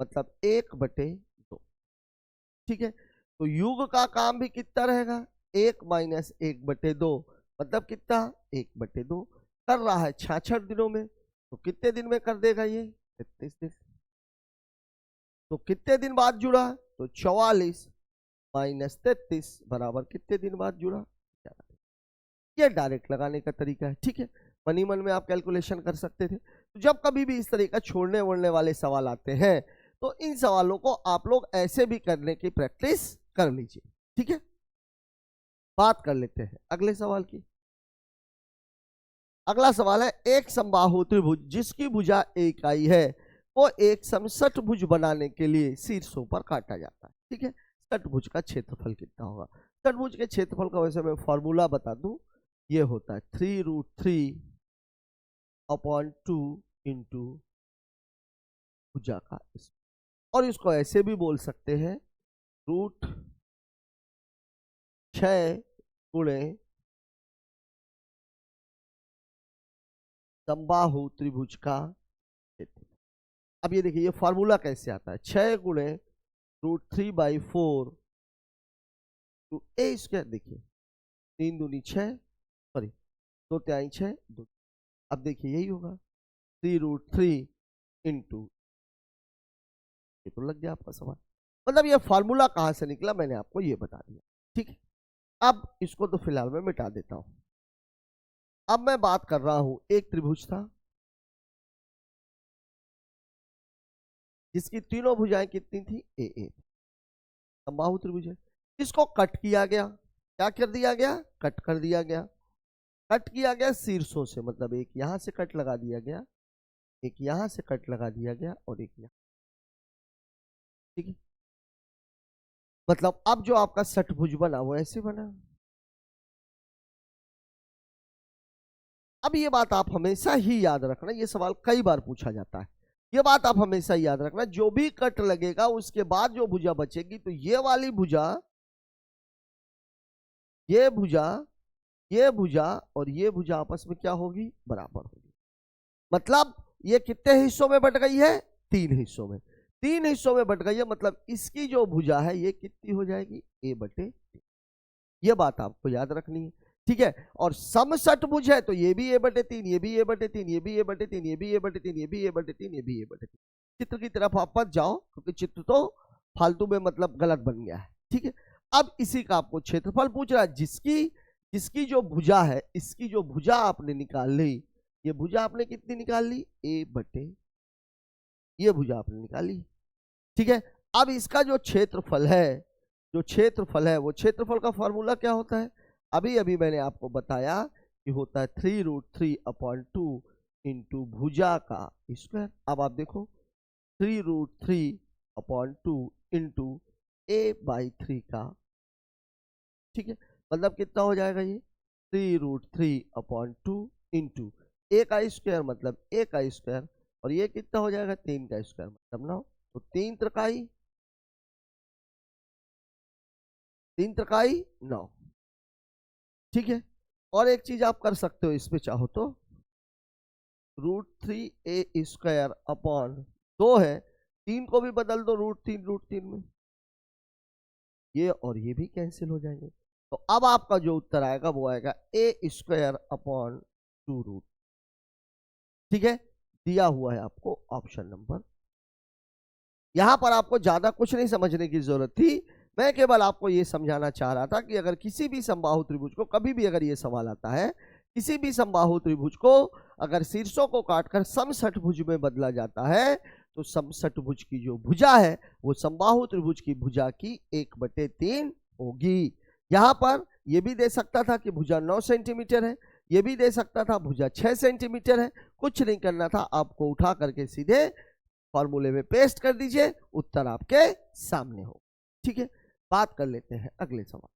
मतलब 1/2, ठीक है। तो युग का काम भी कितना रहेगा, 1 माइनस 1/2, मतलब कितना, 1/2 कर रहा है 66 दिनों में, तो कितने दिन में कर देगा ये, 33 दिन। तो कितने दिन बाद जुड़ा, तो 44 माइनस 33 बराबर कितने दिन बाद जुड़ा, 11 दिन। ये डायरेक्ट लगाने का तरीका है, ठीक है। मनी मन में आप कैलकुलेशन कर सकते थे। तो जब कभी भी इस तरह का छोड़ने वोड़ने वाले सवाल आते हैं तो इन सवालों को आप लोग ऐसे भी करने की प्रैक्टिस कर लीजिए, ठीक है। बात कर लेते हैं अगले सवाल की। अगला सवाल है, एक समबाहु त्रिभुज जिसकी भुजा इकाई है वो एक समषटभुज बनाने के लिए शीर्षों पर काटा जाता है, ठीक है। षटभुज का क्षेत्रफल कितना होगा, षटभुज के क्षेत्रफल का वैसे मैं फॉर्मूला बता दूं, ये होता है 3√3/2 इंटू भुजा का, और इसको ऐसे भी बोल सकते हैं √6 गुणे समबाहु त्रिभुज का क्षेत्रफल। अब ये देखिए ये फॉर्मूला कैसे आता है, 6 गुणे √3/4 टू ए स्क्वायर, देखिए 3 दूनी 6, सॉरी 2 तिहाई 6, 2। अब देखिए यही होगा 3√3 इंटू, ये तो लग गया आपका सवाल। मतलब ये फॉर्मूला कहां से निकला मैंने आपको ये बता दिया, ठीक है। अब इसको तो फिलहाल मैं मिटा देता हूं। अब मैं बात कर रहा हूं, एक त्रिभुज था जिसकी तीनों भुजाएं कितनी थी, ए समबाहु त्रिभुज है। इसको कट किया गया, क्या कर दिया गया, कट कर दिया गया। कट किया गया शीर्षों से, मतलब एक यहां से कट लगा दिया गया, एक यहां से कट लगा दिया गया और एक यहां, ठीक है। मतलब अब जो आपका षटभुज बना वो ऐसे बना। अब ये बात आप हमेशा ही याद रखना, ये सवाल कई बार पूछा जाता है, ये बात आप हमेशा ही याद रखना, जो भी कट लगेगा उसके बाद जो भुजा बचेगी, तो ये वाली भुजा, ये भुजा, ये भुजा और ये भुजा आपस में क्या होगी, बराबर होगी। मतलब ये कितने हिस्सों में बट गई है, 3 हिस्सों में। 3 हिस्सों में बट गई है, मतलब इसकी जो भुजा है ये कितनी हो जाएगी, a/3। ये बात आपको याद रखनी है, ठीक है। और समषटभुज है तो ये भी a/3, ये भी a/3, ये भी a/3, ये भी a/3, ये भी a/3, ये भी a/3। चित्र की तरफ आप मत जाओ क्योंकि चित्र तो फालतू में मतलब गलत बन गया है, ठीक है। अब इसी का आपको क्षेत्रफल पूछ रहा है, जिसकी जो भुजा है, इसकी जो भुजा आपने निकाल ली, ये भुजा आपने कितनी निकाल ली, a/, ये भुजा आपने निकाली, ठीक है। अब इसका जो क्षेत्रफल है, वो क्षेत्रफल का फॉर्मूला क्या होता है, अभी अभी मैंने आपको बताया कि होता है 3√3/2 इंटू भुजा का स्क्वायर। अब आप देखो 3√3/2 इंटू a/3 का, ठीक है, मतलब कितना हो जाएगा ये 3√3/2 इंटू a का स्क्वायर मतलब a का स्क्वायर, और ये कितना हो जाएगा 3 का स्क्वायर मतलब 9। तो 3 त्रिकाई 9, ठीक है। और एक चीज आप कर सकते हो इसमें चाहो तो, √3a² है, 3 को भी बदल दो √3 में, ये और ये भी कैंसिल हो जाएंगे। तो अब आपका जो उत्तर आएगा वो आएगा a²/2√। ठीक है, दिया हुआ है आपको ऑप्शन नंबर। यहां पर आपको ज्यादा कुछ नहीं समझने की जरूरत थी, मैं केवल आपको ये समझाना चाह रहा था कि अगर किसी भी समबाहु त्रिभुज को, कभी भी अगर ये सवाल आता है, किसी भी समबाहु त्रिभुज को अगर शीर्षों को काटकर समषटभुज में बदला जाता है तो समषटभुज की जो भुजा है वो समबाहु त्रिभुज की भुजा की 1/3 होगी। यहां पर ये भी दे सकता था कि भुजा 9 सेंटीमीटर है, ये भी दे सकता था भुजा 6 सेंटीमीटर है, कुछ नहीं करना था, आपको उठा करके सीधे फॉर्मूले में पेस्ट कर दीजिए, उत्तर आपके सामने हो। ठीक है, बात कर लेते हैं अगले सवाल।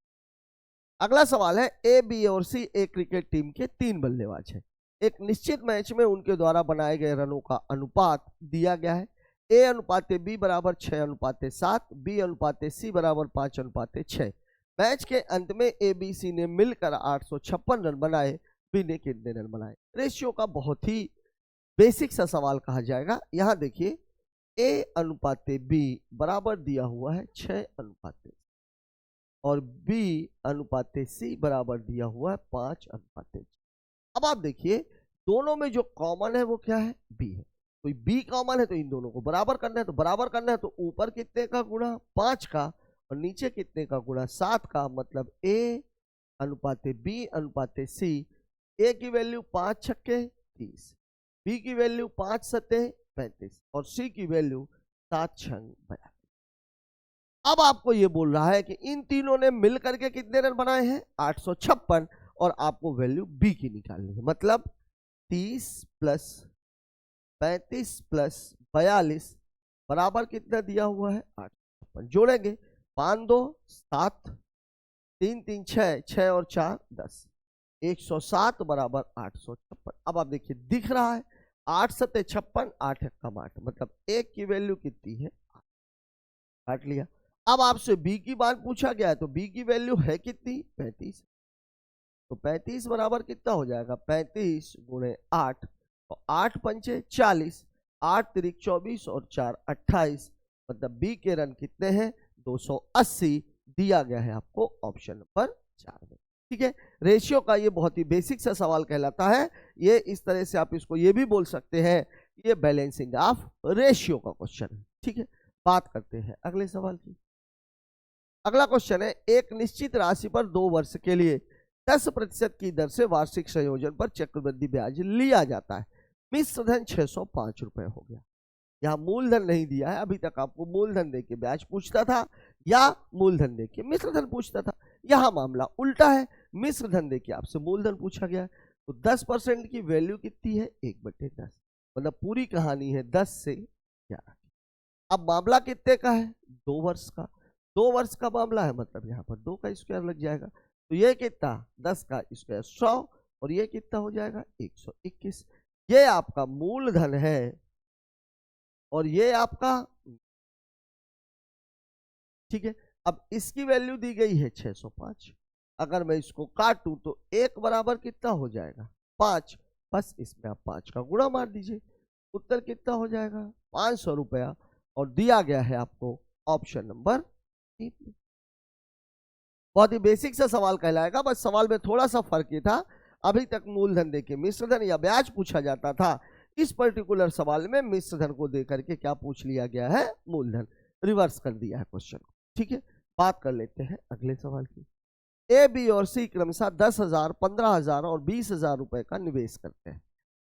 अगला सवाल है, ए, बी और सी एक क्रिकेट टीम के 3 बल्लेबाज हैं। एक निश्चित मैच में उनके द्वारा बनाए गए रनों का अनुपात दिया गया है। A/B बराबर 6/7, B/C बराबर 5/6। मैच के अंत में ABC ने मिलकर 856 रन बनाए, बी ने कितने रन बनाए। रेशियो का बहुत ही बेसिक सा सवाल कहा जाएगा। यहां देखिए A/B बराबर दिया हुआ है 6/, और B/C बराबर दिया हुआ है 5/6। अब आप देखिए दोनों में जो कॉमन है वो क्या है, B है। तो B कॉमन है तो इन दोनों को बराबर करना है, तो बराबर करना है तो ऊपर कितने का गुणा 5 का और नीचे कितने का गुणा 7 का, मतलब A/B/C। A की वैल्यू 5 छक्के 30, B की वैल्यू 5 सत्ते 35 और C की वैल्यू 7 छंग 42। अब आपको ये बोल रहा है कि इन तीनों ने मिलकर के कितने रन बनाए हैं 856, और आपको वैल्यू बी की निकालनी है, मतलब 30 + 35 + 42 बराबर कितना दिया हुआ है 856। जोड़ेंगे 5 2 7, 3 3 6, 6 और 4 10, 107 बराबर 856। अब आप देखिए दिख रहा है 8 सत्ते 56, 8 एकम 8, मतलब एक की वैल्यू कितनी है, काट लिया। अब आपसे बी की बात पूछा गया है तो बी की वैल्यू है कितनी 35, तो 35 बराबर कितना हो जाएगा 35 × 8, तो 8 पंचे 40, 8 तिरिक 24 और 4 28, मतलब बी के रन कितने हैं 280, दिया गया है आपको ऑप्शन नंबर 4 में। ठीक है, रेशियो का ये बहुत ही बेसिक सा सवाल कहलाता है। ये इस तरह से आप इसको ये भी बोल सकते हैं, ये बैलेंसिंग ऑफ रेशियो का क्वेश्चन है। ठीक है, बात करते हैं अगले सवाल की। अगला क्वेश्चन है, एक निश्चित राशि पर 2 वर्ष के लिए 10% की दर से वार्षिक संयोजन पर चक्रवृद्धि ब्याज लिया जाता है। मिश्र धन 605 रुपए हो गया। यहाँ मूलधन नहीं दिया है, अभी तक आपको मूलधन देके ब्याज पूछता था या मूलधन देके मिश्र धन पूछता था। यहाँ मामला उल्टा है, मिश्र धन देके आपसे मूलधन पूछा गया है। तो 10% की वैल्यू कितनी है 1/10, मतलब पूरी कहानी है 10 से 11। अब मामला कितने का है 2 वर्ष का, 2 वर्ष का मामला है, मतलब यहाँ पर 2 का स्क्वायर लग जाएगा। तो ये कितना 10 का स्क्वायर 100, और ये कितना हो जाएगा 121। ये आपका मूलधन है और ये आपका, ठीक है। अब इसकी वैल्यू दी गई है 605, अगर मैं इसको काटूं तो 1 बराबर कितना हो जाएगा 5, बस इसमें आप 5 का गुणा मार दीजिए, उत्तर कितना हो जाएगा 500 रुपया। और दिया गया है आपको ऑप्शन नंबर 3। बहुत ही बेसिक सा सवाल कहलाएगा, बस सवाल में थोड़ा सा फर्क ये था, अभी तक मूलधन देके मिश्रधन या ब्याज पूछा जाता था, इस पर्टिकुलर सवाल में मिश्रधन को देकर के क्या पूछ लिया गया है, मूलधन। रिवर्स कर दिया है क्वेश्चन को। ठीक है, बात कर लेते हैं अगले सवाल की। ए, बी और सी क्रमशः 10,000, 15,000 और 20,000 रुपए का निवेश करते हैं।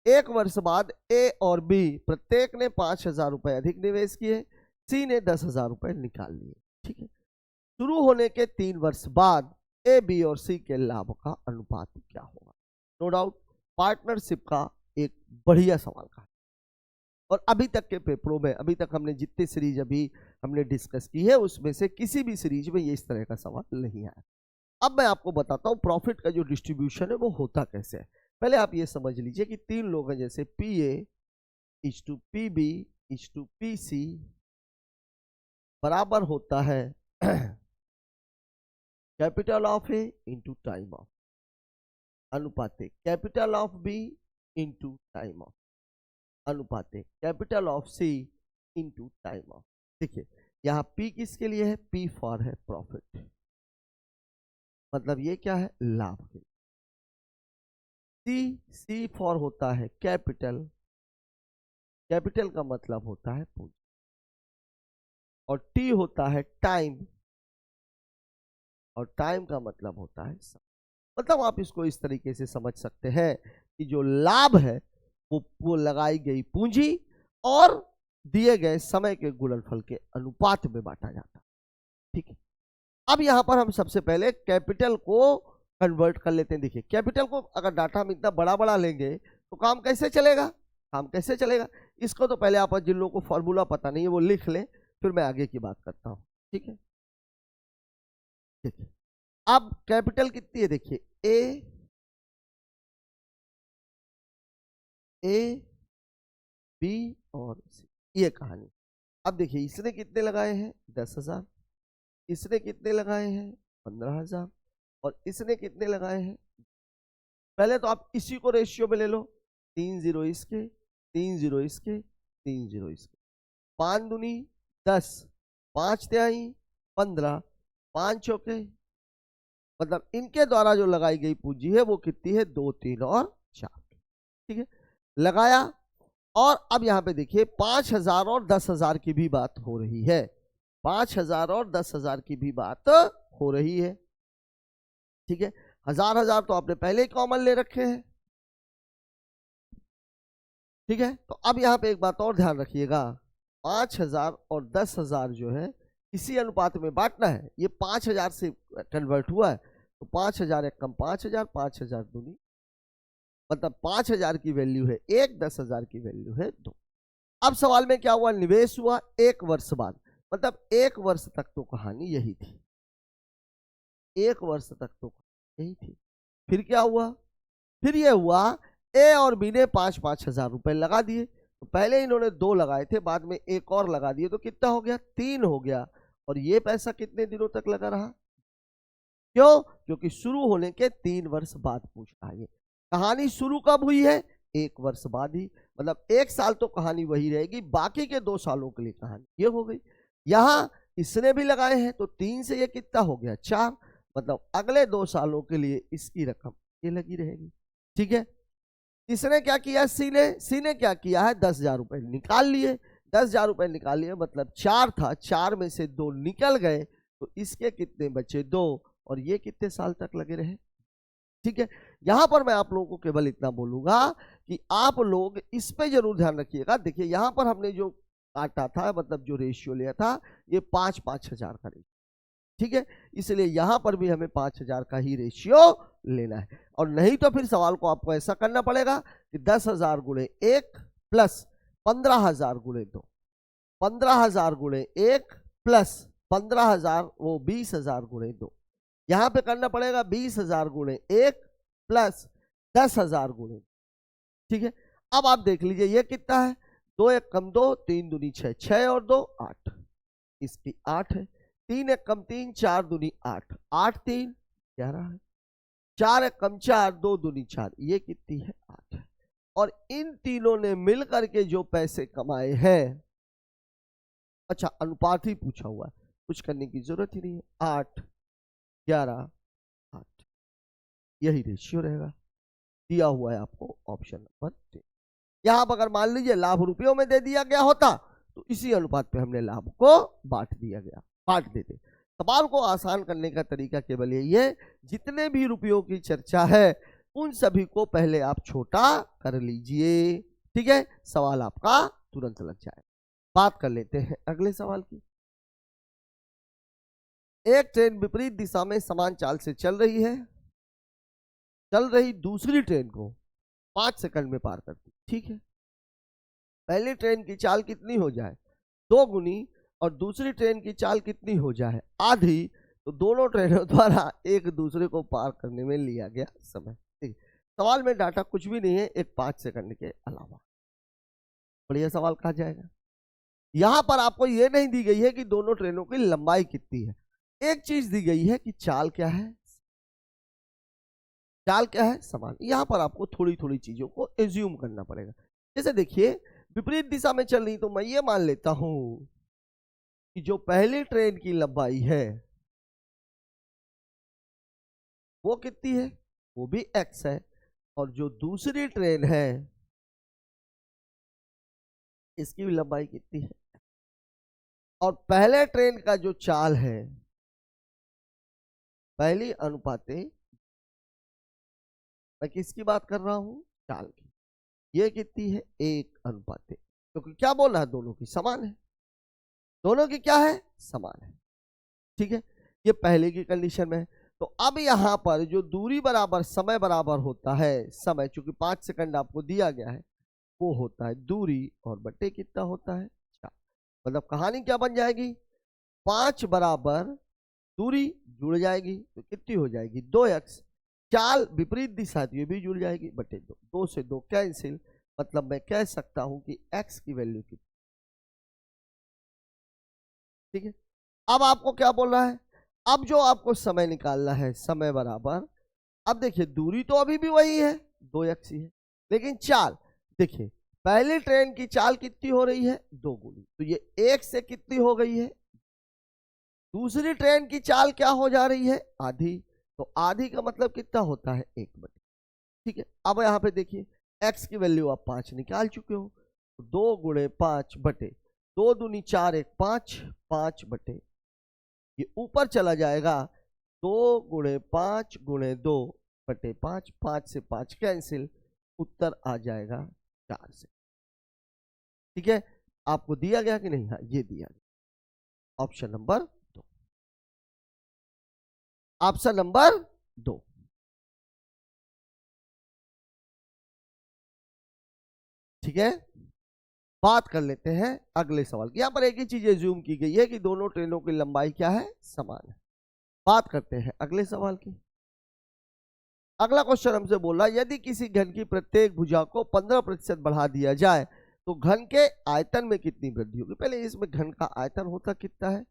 एक वर्ष बाद ए और बी प्रत्येक ने 5,000 रुपए अधिक निवेश किए, सी ने 10,000 रुपए निकाल लिए। ठीक है, शुरू होने के 3 वर्ष बाद ए, बी और सी के लाभ का अनुपात क्या होगा? नो डाउट पार्टनरशिप का एक बढ़िया सवाल का, और अभी तक के पेपरों में, अभी तक हमने जितनी सीरीज अभी हमने डिस्कस की है उसमें से किसी भी सीरीज में ये इस तरह का सवाल नहीं आया। अब मैं आपको बताता हूँ प्रॉफिट का जो डिस्ट्रीब्यूशन है वो होता कैसे है। पहले आप ये समझ लीजिए कि 3 लोग हैं, जैसे P A is to P B is to P C बराबर होता है capital of A into time of, अनुपाते capital of B into time of, अनुपाते capital of C into time of. देखिए यहाँ P किसके लिए है? P फॉर है प्रॉफिट, मतलब ये क्या है? लाभ के लिए। C फॉर होता है कैपिटल, कैपिटल का मतलब होता है पूंजी, और T होता है टाइम, और टाइम का मतलब होता है समय। मतलब आप इसको इस तरीके से समझ सकते हैं कि जो लाभ है वो लगाई गई पूंजी और दिए गए समय के गुणनफल के अनुपात में बांटा जाता है। ठीक है, अब यहां पर हम सबसे पहले कैपिटल को कन्वर्ट कर लेते हैं। देखिए कैपिटल को अगर डाटा हम इतना बड़ा बड़ा लेंगे तो काम कैसे चलेगा? काम कैसे चलेगा? इसको तो पहले आप जिन लोगों को फॉर्मूला पता नहीं है वो लिख लें, फिर मैं आगे की बात करता हूं। ठीक है, ठीक है। अब कैपिटल कितनी है? देखिए ए बी और सी, ये कहानी। अब देखिए इसने कितने लगाए हैं? 10,000, इसने कितने लगाए हैं? 15,000, और इसने कितने लगाए हैं? पहले तो आप इसी को रेशियो में ले लो, 3 0 इसके, 3 0 इसके, 3 0 इसके, 5 दूनी 10, 5 तिहाई 15, 5 चौके, मतलब इनके द्वारा जो लगाई गई पूंजी है वो कितनी है? 2 3 और 4। ठीक है, लगाया। और अब यहां पे देखिए 5,000 और 10,000 की भी बात हो रही है, 5,000 और 10,000 की भी बात हो रही है। ठीक है, 1,000 तो आपने पहले ही कॉमन ले रखे हैं। ठीक है, तो अब यहां पे एक बात और ध्यान रखिएगा, 5,000 और 10,000 जो है इसी अनुपात में बांटना है। ये 5,000 से कन्वर्ट हुआ है, तो 5,000 एक कम 5,000, 5,000 दूनी, मतलब 5,000 की वैल्यू है 1, 10,000 की वैल्यू है 2। अब सवाल में क्या हुआ? निवेश हुआ 1 वर्ष बाद, मतलब 1 वर्ष तक तो कहानी यही थी, 1 वर्ष तक तो यही थी। फिर क्या हुआ? फिर ये हुआ ए और बी ने 5-5 हजार रुपए लगा दिए। तो पहले इन्होंने 2 लगाए थे, बाद में एक और लगा दिए, तो कितना हो गया? 3 हो गया। और ये पैसा कितने दिनों तक लगा रहा? क्यों? क्योंकि शुरू होने के 3 वर्ष बाद पूछ रहा है। कहानी शुरू कब हुई है? 1 वर्ष बाद ही, मतलब 1 साल तो कहानी वही रहेगी, बाकी के 2 सालों के लिए कहानी ये हो गई। यहां इसने भी लगाए हैं, तो 3 से ये कितना हो गया? 4, मतलब अगले 2 सालों के लिए इसकी रकम ये लगी रहेगी। ठीक है, इसने क्या किया? सी ने क्या किया है? 10,000 रुपए निकाल लिए। 10,000 रुपए निकाल लिए, मतलब 4 था, 4 में से 2 निकल गए, तो इसके कितने बचे? 2, और ये कितने साल तक लगे रहे? ठीक है, यहां पर मैं आप लोगों को केवल इतना बोलूंगा कि आप लोग इस पे जरूर ध्यान रखिएगा। देखिए यहां पर हमने जो काटा था, मतलब जो रेशियो लिया था, ये 5-5 हजार का रेशियो। ठीक है, इसलिए यहां पर भी हमें 5,000 का ही रेशियो लेना है, और नहीं तो फिर सवाल को आपको ऐसा करना पड़ेगा कि 10,000 गुणे 1 प्लस 15,000 गुणे 2, 15,000 गुणे 1 प्लस 15,000, वो 20,000 गुणे 2। यहां पे करना पड़ेगा 20,000 गुणे 1 प्लस 10,000 गुणे। ठीक है, अब आप देख लीजिए ये कितना है? 2 1 कम 2, 3 दूनी 6, 6 और 2 8, इसकी 8 है। 3 1 कम 3, 4 दूनी 8, 8 3 11 है। 4 1 कम 4, 2 दूनी 4, ये कितनी है? 8 है। और इन तीनों ने मिलकर के जो पैसे कमाए हैं, अच्छा अनुपात ही पूछा हुआ है, कुछ करने की जरूरत ही नहीं है। 8 11 8 यही रेशियो रहेगा, दिया हुआ है आपको ऑप्शन नंबर 3। यहां पर अगर मान लीजिए लाभ रुपयों में दे दिया गया होता तो इसी अनुपात पे हमने लाभ को बांट दिया गया, बांट देते। सवाल को आसान करने का तरीका केवल यही है, जितने भी रुपयों की चर्चा है उन सभी को पहले आप छोटा कर लीजिए, ठीक है, सवाल आपका तुरंत लग जाए। बात कर लेते हैं अगले सवाल की। एक ट्रेन विपरीत दिशा में समान चाल से चल रही है, चल रही दूसरी ट्रेन को 5 सेकंड में पार करती, ठीक है। पहली ट्रेन की चाल कितनी हो जाए, 2 गुनी, और दूसरी ट्रेन की चाल कितनी हो जाए, आधी। तो दोनों ट्रेनों द्वारा एक दूसरे को पार करने में लिया गया समय, ठीक। सवाल में डाटा कुछ भी नहीं है एक 5 सेकंड के अलावा। बढ़िया सवाल कहा जाएगा। यहां पर आपको यह नहीं दी गई है कि दोनों ट्रेनों की लंबाई कितनी है, एक चीज दी गई है कि चाल क्या है, चाल क्या है, समान। यहां पर आपको थोड़ी थोड़ी चीजों को एज्यूम करना पड़ेगा। जैसे देखिए विपरीत दिशा में चल रही, तो मैं ये मान लेता हूं कि जो पहली ट्रेन की लंबाई है वो कितनी है, वो भी x है, और जो दूसरी ट्रेन है इसकी भी लंबाई कितनी है, और पहले ट्रेन का जो चाल है पहली अनुपाते, मैं किसकी बात कर रहा हूं, चाल की, ये कितनी है 1 अनुपाते, क्योंकि क्या बोल रहा है दोनों की समान है, दोनों की क्या है समान है, ठीक है। ये पहले की कंडीशन में है। तो अब यहां पर जो दूरी बराबर समय बराबर होता है, समय चूंकि 5 सेकंड आपको दिया गया है, वो होता है दूरी और बटे कितना होता है 4। मतलब कहानी क्या बन जाएगी, 5 बराबर दूरी जुड़ जाएगी तो कितनी हो जाएगी 2x, चाल विपरीत दिशा ये भी जुड़ जाएगी बटे 2, 2 से 2 कैंसिल, मतलब मैं कह सकता हूं कि x की वैल्यू कितनी, ठीक है। अब आपको क्या बोल रहा है, अब जो आपको समय निकालना है समय बराबर, अब देखिए दूरी तो अभी भी वही है 2x ही है, लेकिन चाल देखिए पहली ट्रेन की चाल कितनी हो रही है 2 गुनी, तो ये 1 से कितनी हो गई है, दूसरी ट्रेन की चाल क्या हो जा रही है आधी, तो आधी का मतलब कितना होता है 1 बटे, ठीक है। अब यहाँ पे देखिए x की वैल्यू आप 5 निकाल चुके हो, तो 2 गुणे 5 बटे 2 दूनी 4 1 5, 5 बटे, ये ऊपर चला जाएगा 2 गुणे 5 गुणे 2 बटे 5, 5 से 5 कैंसिल, उत्तर आ जाएगा 4 से, ठीक है। आपको दिया गया कि नहीं, हाँ ये दिया गया, ऑप्शन नंबर 2, ऑप्शन नंबर 2, ठीक है। बात कर लेते हैं अगले सवाल की। यहां पर एक ही चीज एज्यूम की गई है कि दोनों ट्रेनों की लंबाई क्या है समान है। बात करते हैं अगले सवाल की। अगला क्वेश्चन हमसे बोला यदि किसी घन की प्रत्येक भुजा को 15% बढ़ा दिया जाए तो घन के आयतन में कितनी वृद्धि होगी। पहले इसमें घन का आयतन होता कितना है,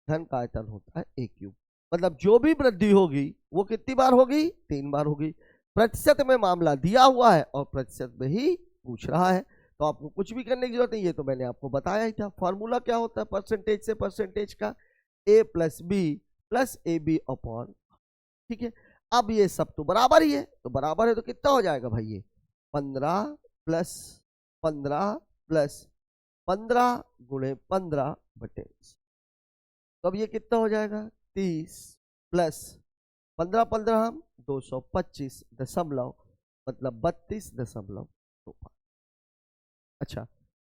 घन का आयतन होता है a क्यूब, मतलब जो भी वृद्धि होगी वो कितनी बार होगी 3 बार होगी। प्रतिशत में मामला दिया हुआ है और प्रतिशत में ही पूछ रहा है, तो आपको कुछ भी करने की जरूरत नहीं, ये तो मैंने आपको बताया ही था। फॉर्मूला क्या होता है परसेंटेज से परसेंटेज का, a plus B plus A B upon, ठीक है। अब ये सब तो बराबर ही है, तो बराबर है तो कितना हो जाएगा भाई, ये 15 प्लस 15 प्लस 15 गुणे 15 बटे, तो अब ये कितना हो जाएगा 30 प्लस 15 15 हम 225 दशमलव, मतलब 32.25। अच्छा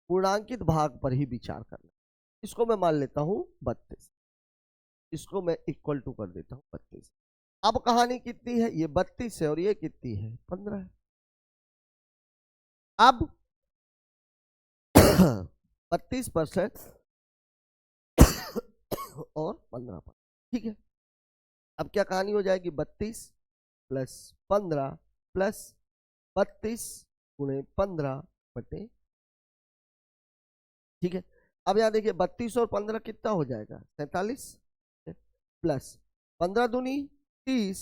पूर्णांकित भाग पर ही विचार करना, इसको मैं मान लेता हूं 32, इसको मैं इक्वल टू कर देता हूं 32। अब कहानी कितनी है, ये 32 है और ये कितनी है 15 है। अब 32% और 15%, ठीक है। अब क्या कहानी हो जाएगी 32 प्लस 15 प्लस 32 गुणे 15 बटे, ठीक है। अब यहां देखिए 32 और 15 कितना हो जाएगा 47 प्लस 15 दूनी 30,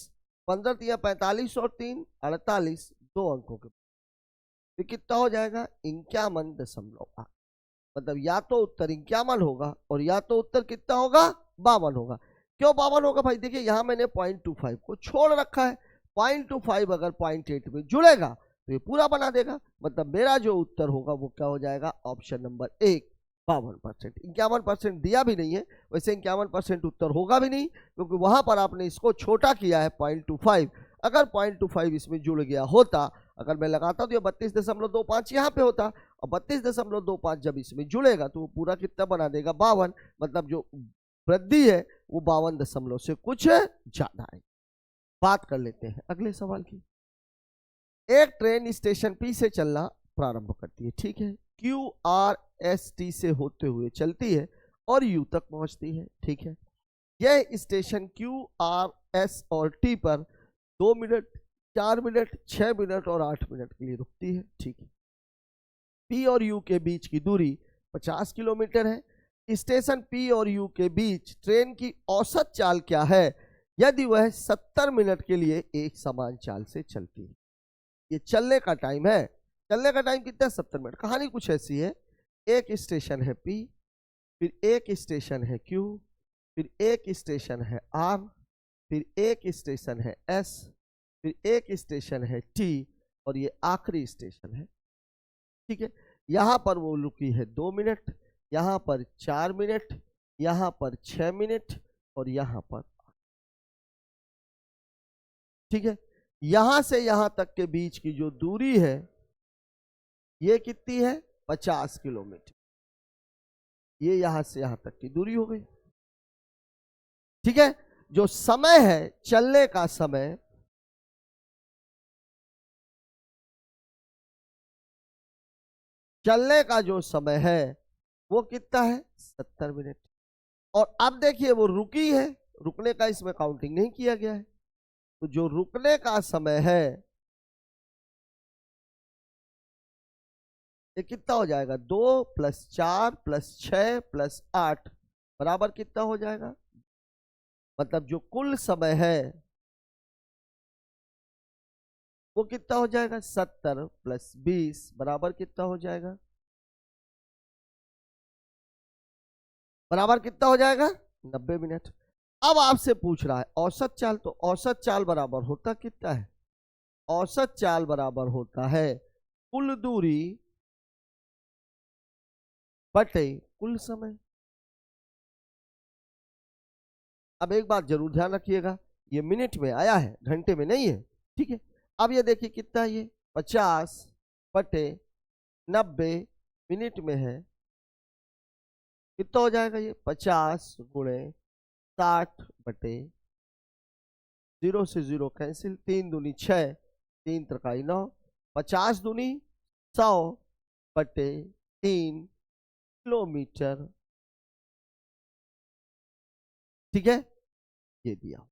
15 तिया 45 और 3 48, 2 अंकों के, तो कितना हो जाएगा 51.8। मतलब या तो उत्तर 51 होगा और या तो उत्तर कितना होगा 52 होगा। क्यों 52 होगा भाई? देखिए यहाँ मैंने 0.25 को छोड़ रखा है, 0.25 अगर 0.8 में जुड़ेगा तो ये पूरा बना देगा। मतलब मेरा जो उत्तर होगा वो क्या हो जाएगा? Option number 1 52%। 51% दिया भी नहीं है, वैसे 51% उत्तर होगा भी नहीं, क्योंकि वहां पर आपने इसको छोटा किया है 0.25। अगर 0.25 इसमें जुड़ गया होता, अगर मैं लगाता तो ये 32.25 यहाँ पे होता, और 32.25 जब इसमें जुड़ेगा तो वो पूरा कितना बना देगा? 52। मतलब जो वृद्धि है वो 52 से कुछ ज्यादा है। बात कर लेते हैं अगले सवाल की। एक ट्रेन स्टेशन पी से चलना प्रारंभ करती है, ठीक है, क्यू आर एस टी से होते हुए चलती है और यू तक पहुंचती है, ठीक है। यह स्टेशन क्यू आर एस और टी पर 2 मिनट, 4 मिनट, 6 मिनट और 8 मिनट के लिए रुकती है, ठीक है। पी और यू के बीच की दूरी 50 किलोमीटर है। स्टेशन पी और यू के बीच ट्रेन की औसत चाल क्या है यदि वह 70 मिनट के लिए एक समान चाल से चलती है? ये चलने का टाइम है। चलने का टाइम कितना है? 70 मिनट। कहानी कुछ ऐसी है, एक स्टेशन है पी, फिर एक स्टेशन है क्यू, फिर एक स्टेशन है आर, फिर एक स्टेशन है एस, फिर एक स्टेशन है टी, और ये आखिरी स्टेशन है, ठीक है। यहां पर वो रुकी है 2 मिनट, यहां पर 4 मिनट, यहां पर 6 मिनट और यहां पर, ठीक है। यहां से यहां तक के बीच की जो दूरी है ये कितनी है? 50 किलोमीटर। ये यहां से यहां तक की दूरी हो गई, ठीक है। जो समय है, चलने का समय, चलने का जो समय है वो कितना है? 70 मिनट। और अब देखिए वो रुकी है, रुकने का इसमें काउंटिंग नहीं किया गया है, तो जो रुकने का समय है ये कितना हो जाएगा? 2 + 4 + 6 + 8 बराबर कितना हो जाएगा? मतलब जो कुल समय है वो कितना हो जाएगा? 70 + 20 बराबर कितना हो जाएगा? बराबर कितना हो जाएगा? 90 मिनट। अब आपसे पूछ रहा है औसत चाल, तो औसत चाल बराबर होता कितना है? औसत चाल बराबर होता है कुल दूरी बटे कुल समय। अब एक बात जरूर ध्यान रखिएगा, ये मिनट में आया है, घंटे में नहीं है, ठीक है। अब ये देखिए कितना है, ये 50 बटे 90 मिनट में है, कितना हो जाएगा? ये 50 गुणे 60 बटे 0 से 0 कैंसिल, 3 दूनी 6, 3 त्रिकाई 9, 50 दूनी 100 बटे 3 किलोमीटर, ठीक है। ये दिया,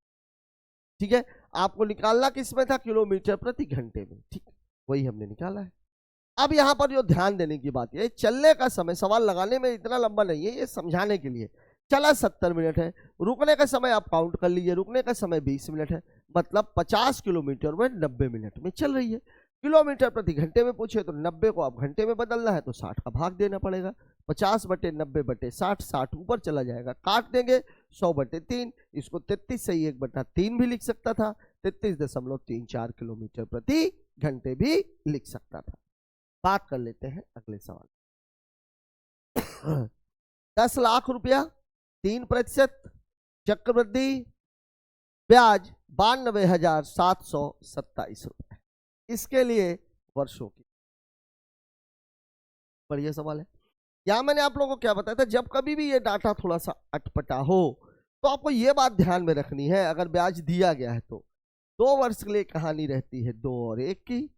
ठीक है। आपको निकालना किसमें था? किलोमीटर प्रति घंटे में, ठीक, वही हमने निकाला है। अब यहां पर जो ध्यान देने की बात है, चलने का समय सवाल लगाने में इतना लंबा नहीं है, ये समझाने के लिए। चला 70 मिनट है, रुकने का समय आप काउंट कर लीजिए, रुकने का समय 20 मिनट है, मतलब 50 किलोमीटर में 90 मिनट में चल रही है। किलोमीटर प्रति घंटे में पूछे तो 90 को आप घंटे में बदलना है तो 60 का भाग देना पड़ेगा। 50 बटे 90 बटे 60, 60 ऊपर चला जाएगा, काट देंगे, 100 बटे 3, इसको 33 से 1/3 भी लिख सकता था, 33.34 किलोमीटर प्रति घंटे भी लिख सकता था। बात कर लेते हैं अगले सवाल। 10 लाख रुपया, 3% चक्रवृद्धि ब्याज 92,727 रुपए, इसके लिए वर्षों की। बढ़िया सवाल है। यहां मैंने आप लोगों को क्या बताया था, जब कभी भी ये डाटा थोड़ा सा अटपटा हो तो आपको ये बात ध्यान में रखनी है, अगर ब्याज दिया गया है तो 2 वर्ष के लिए कहानी रहती है 2 और 1 की,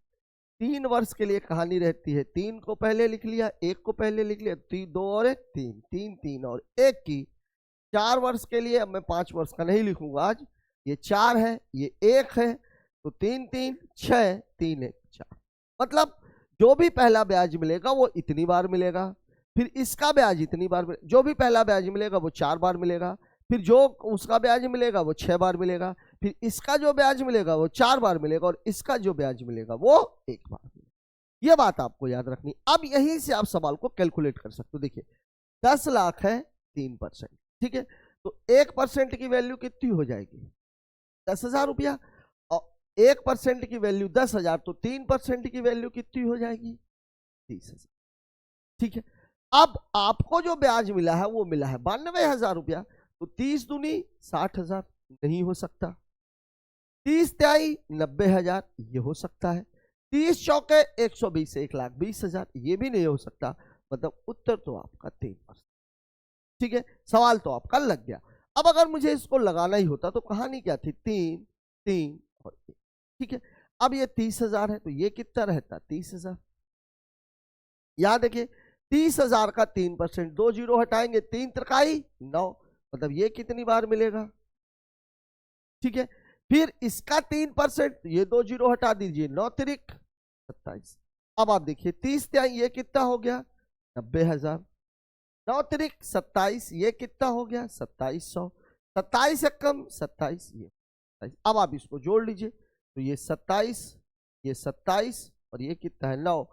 3 वर्ष के लिए कहानी रहती है 3 को पहले लिख लिया, 1 को पहले लिख लिया, 2 और 1 3, 3 3 और 1 की। 4 वर्ष के लिए, अब मैं 5 वर्ष का नहीं लिखूंगा आज, ये 4 है, ये 1 है, तो 3 3 6 3 1 4, मतलब जो भी पहला ब्याज मिलेगा वो इतनी बार मिलेगा, फिर इसका ब्याज इतनी बार मिलेगा, जो भी पहला ब्याज मिलेगा वो 4 बार मिलेगा, फिर जो उसका ब्याज मिलेगा वो 6 बार मिलेगा, फिर इसका जो ब्याज मिलेगा वो 4 बार मिलेगा, और इसका जो ब्याज मिलेगा वो 1 बार मिलेगा। ये बात आपको याद रखनी। अब यहीं से आप सवाल को कैलकुलेट कर सकते हो। देखिए 10 लाख है 3%, ठीक है, तो 1% की वैल्यू कितनी हो जाएगी? 10,000 रुपया, और 1% की वैल्यू 10,000, तो 3% की वैल्यू कितनी हो जाएगी? 30,000, ठीक है। अब आपको जो ब्याज मिला है वो मिला है 92,000 रुपया, तो 30 दूनी 60,000, नहीं हो सकता। 30 तिहाई 90,000, ये हो सकता है। 30 चौके 120, 1,20,000, ये भी नहीं हो सकता। मतलब उत्तर तो आपका 3%, ठीक है। सवाल तो आपका लग गया। अब अगर मुझे इसको लगाना ही होता तो कहानी क्या थी? 3 3 और 1, ठीक है। अब ये 30,000 है तो ये कितना रहता? 30,000। याद देखिए 30,000 का 3%, 2 जीरो हटाएंगे, 3 त्रिकाई 9, मतलब ये कितनी बार मिलेगा? ठीक है। फिर इसका 3%, ये 2 जीरो हटा दीजिए, 9 तिरिक 27। अब आप देखिए 30 तिहाई ये कितना हो गया? 90,000। 9 तिरिक 27, ये कितना हो गया? 2700। 27 से कम 27, ये 27। अब आप इसको जोड़ लीजिए, तो ये 27, ये 27 और ये कितना है? 9,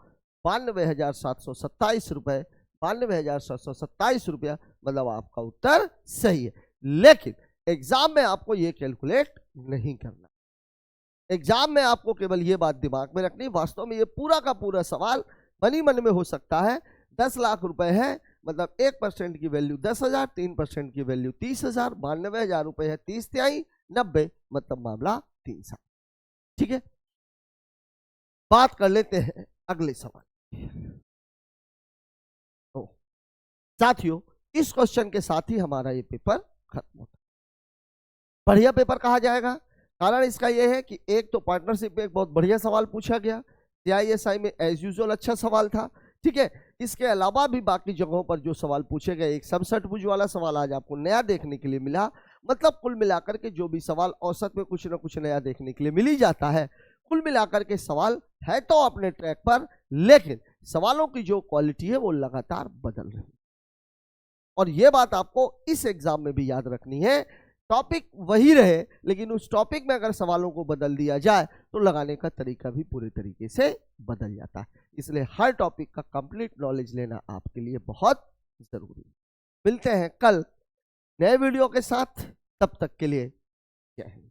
92,727 रुपए, 92,727 रुपया, मतलब आपका उत्तर सही है। लेकिन एग्जाम में आपको ये कैलकुलेट नहीं करना। एग्जाम में आपको केवल ये बात दिमाग में रखनी, वास्तव में ये पूरा का पूरा सवाल मनी मन में हो सकता है। 10 लाख रुपए है, मतलब 1% की वैल्यू 10,000, 3% की वैल्यू 30,000, 92,000 रुपए है, 30 तिहाई 90, मतलब मामला 3 साल, ठीक है। बात कर लेते हैं अगले सवाल। साथियों इस क्वेश्चन के साथ ही हमारा ये पेपर खत्म होता है। बढ़िया पेपर कहा जाएगा, कारण इसका यह है कि एक तो पार्टनरशिप में एक बहुत बढ़िया सवाल पूछा गया, CISI में एज यूजुअल अच्छा सवाल था, ठीक है। इसके अलावा भी बाकी जगहों पर जो सवाल पूछे गए, एक 67 भुज वाला सवाल आज आपको नया देखने के लिए मिला। मतलब कुल मिलाकर के जो भी सवाल औसत में कुछ ना कुछ नया देखने के लिए मिल ही जाता है। कुल मिलाकर के सवाल है तो अपने ट्रैक पर, लेकिन सवालों की जो क्वालिटी है वो लगातार बदल रही है। और ये बात आपको इस एग्जाम में भी याद रखनी है, टॉपिक वही रहे लेकिन उस टॉपिक में अगर सवालों को बदल दिया जाए तो लगाने का तरीका भी पूरे तरीके से बदल जाता है। इसलिए हर टॉपिक का कंप्लीट नॉलेज लेना आपके लिए बहुत जरूरी है। मिलते हैं कल नए वीडियो के साथ, तब तक के लिए जय हिंद।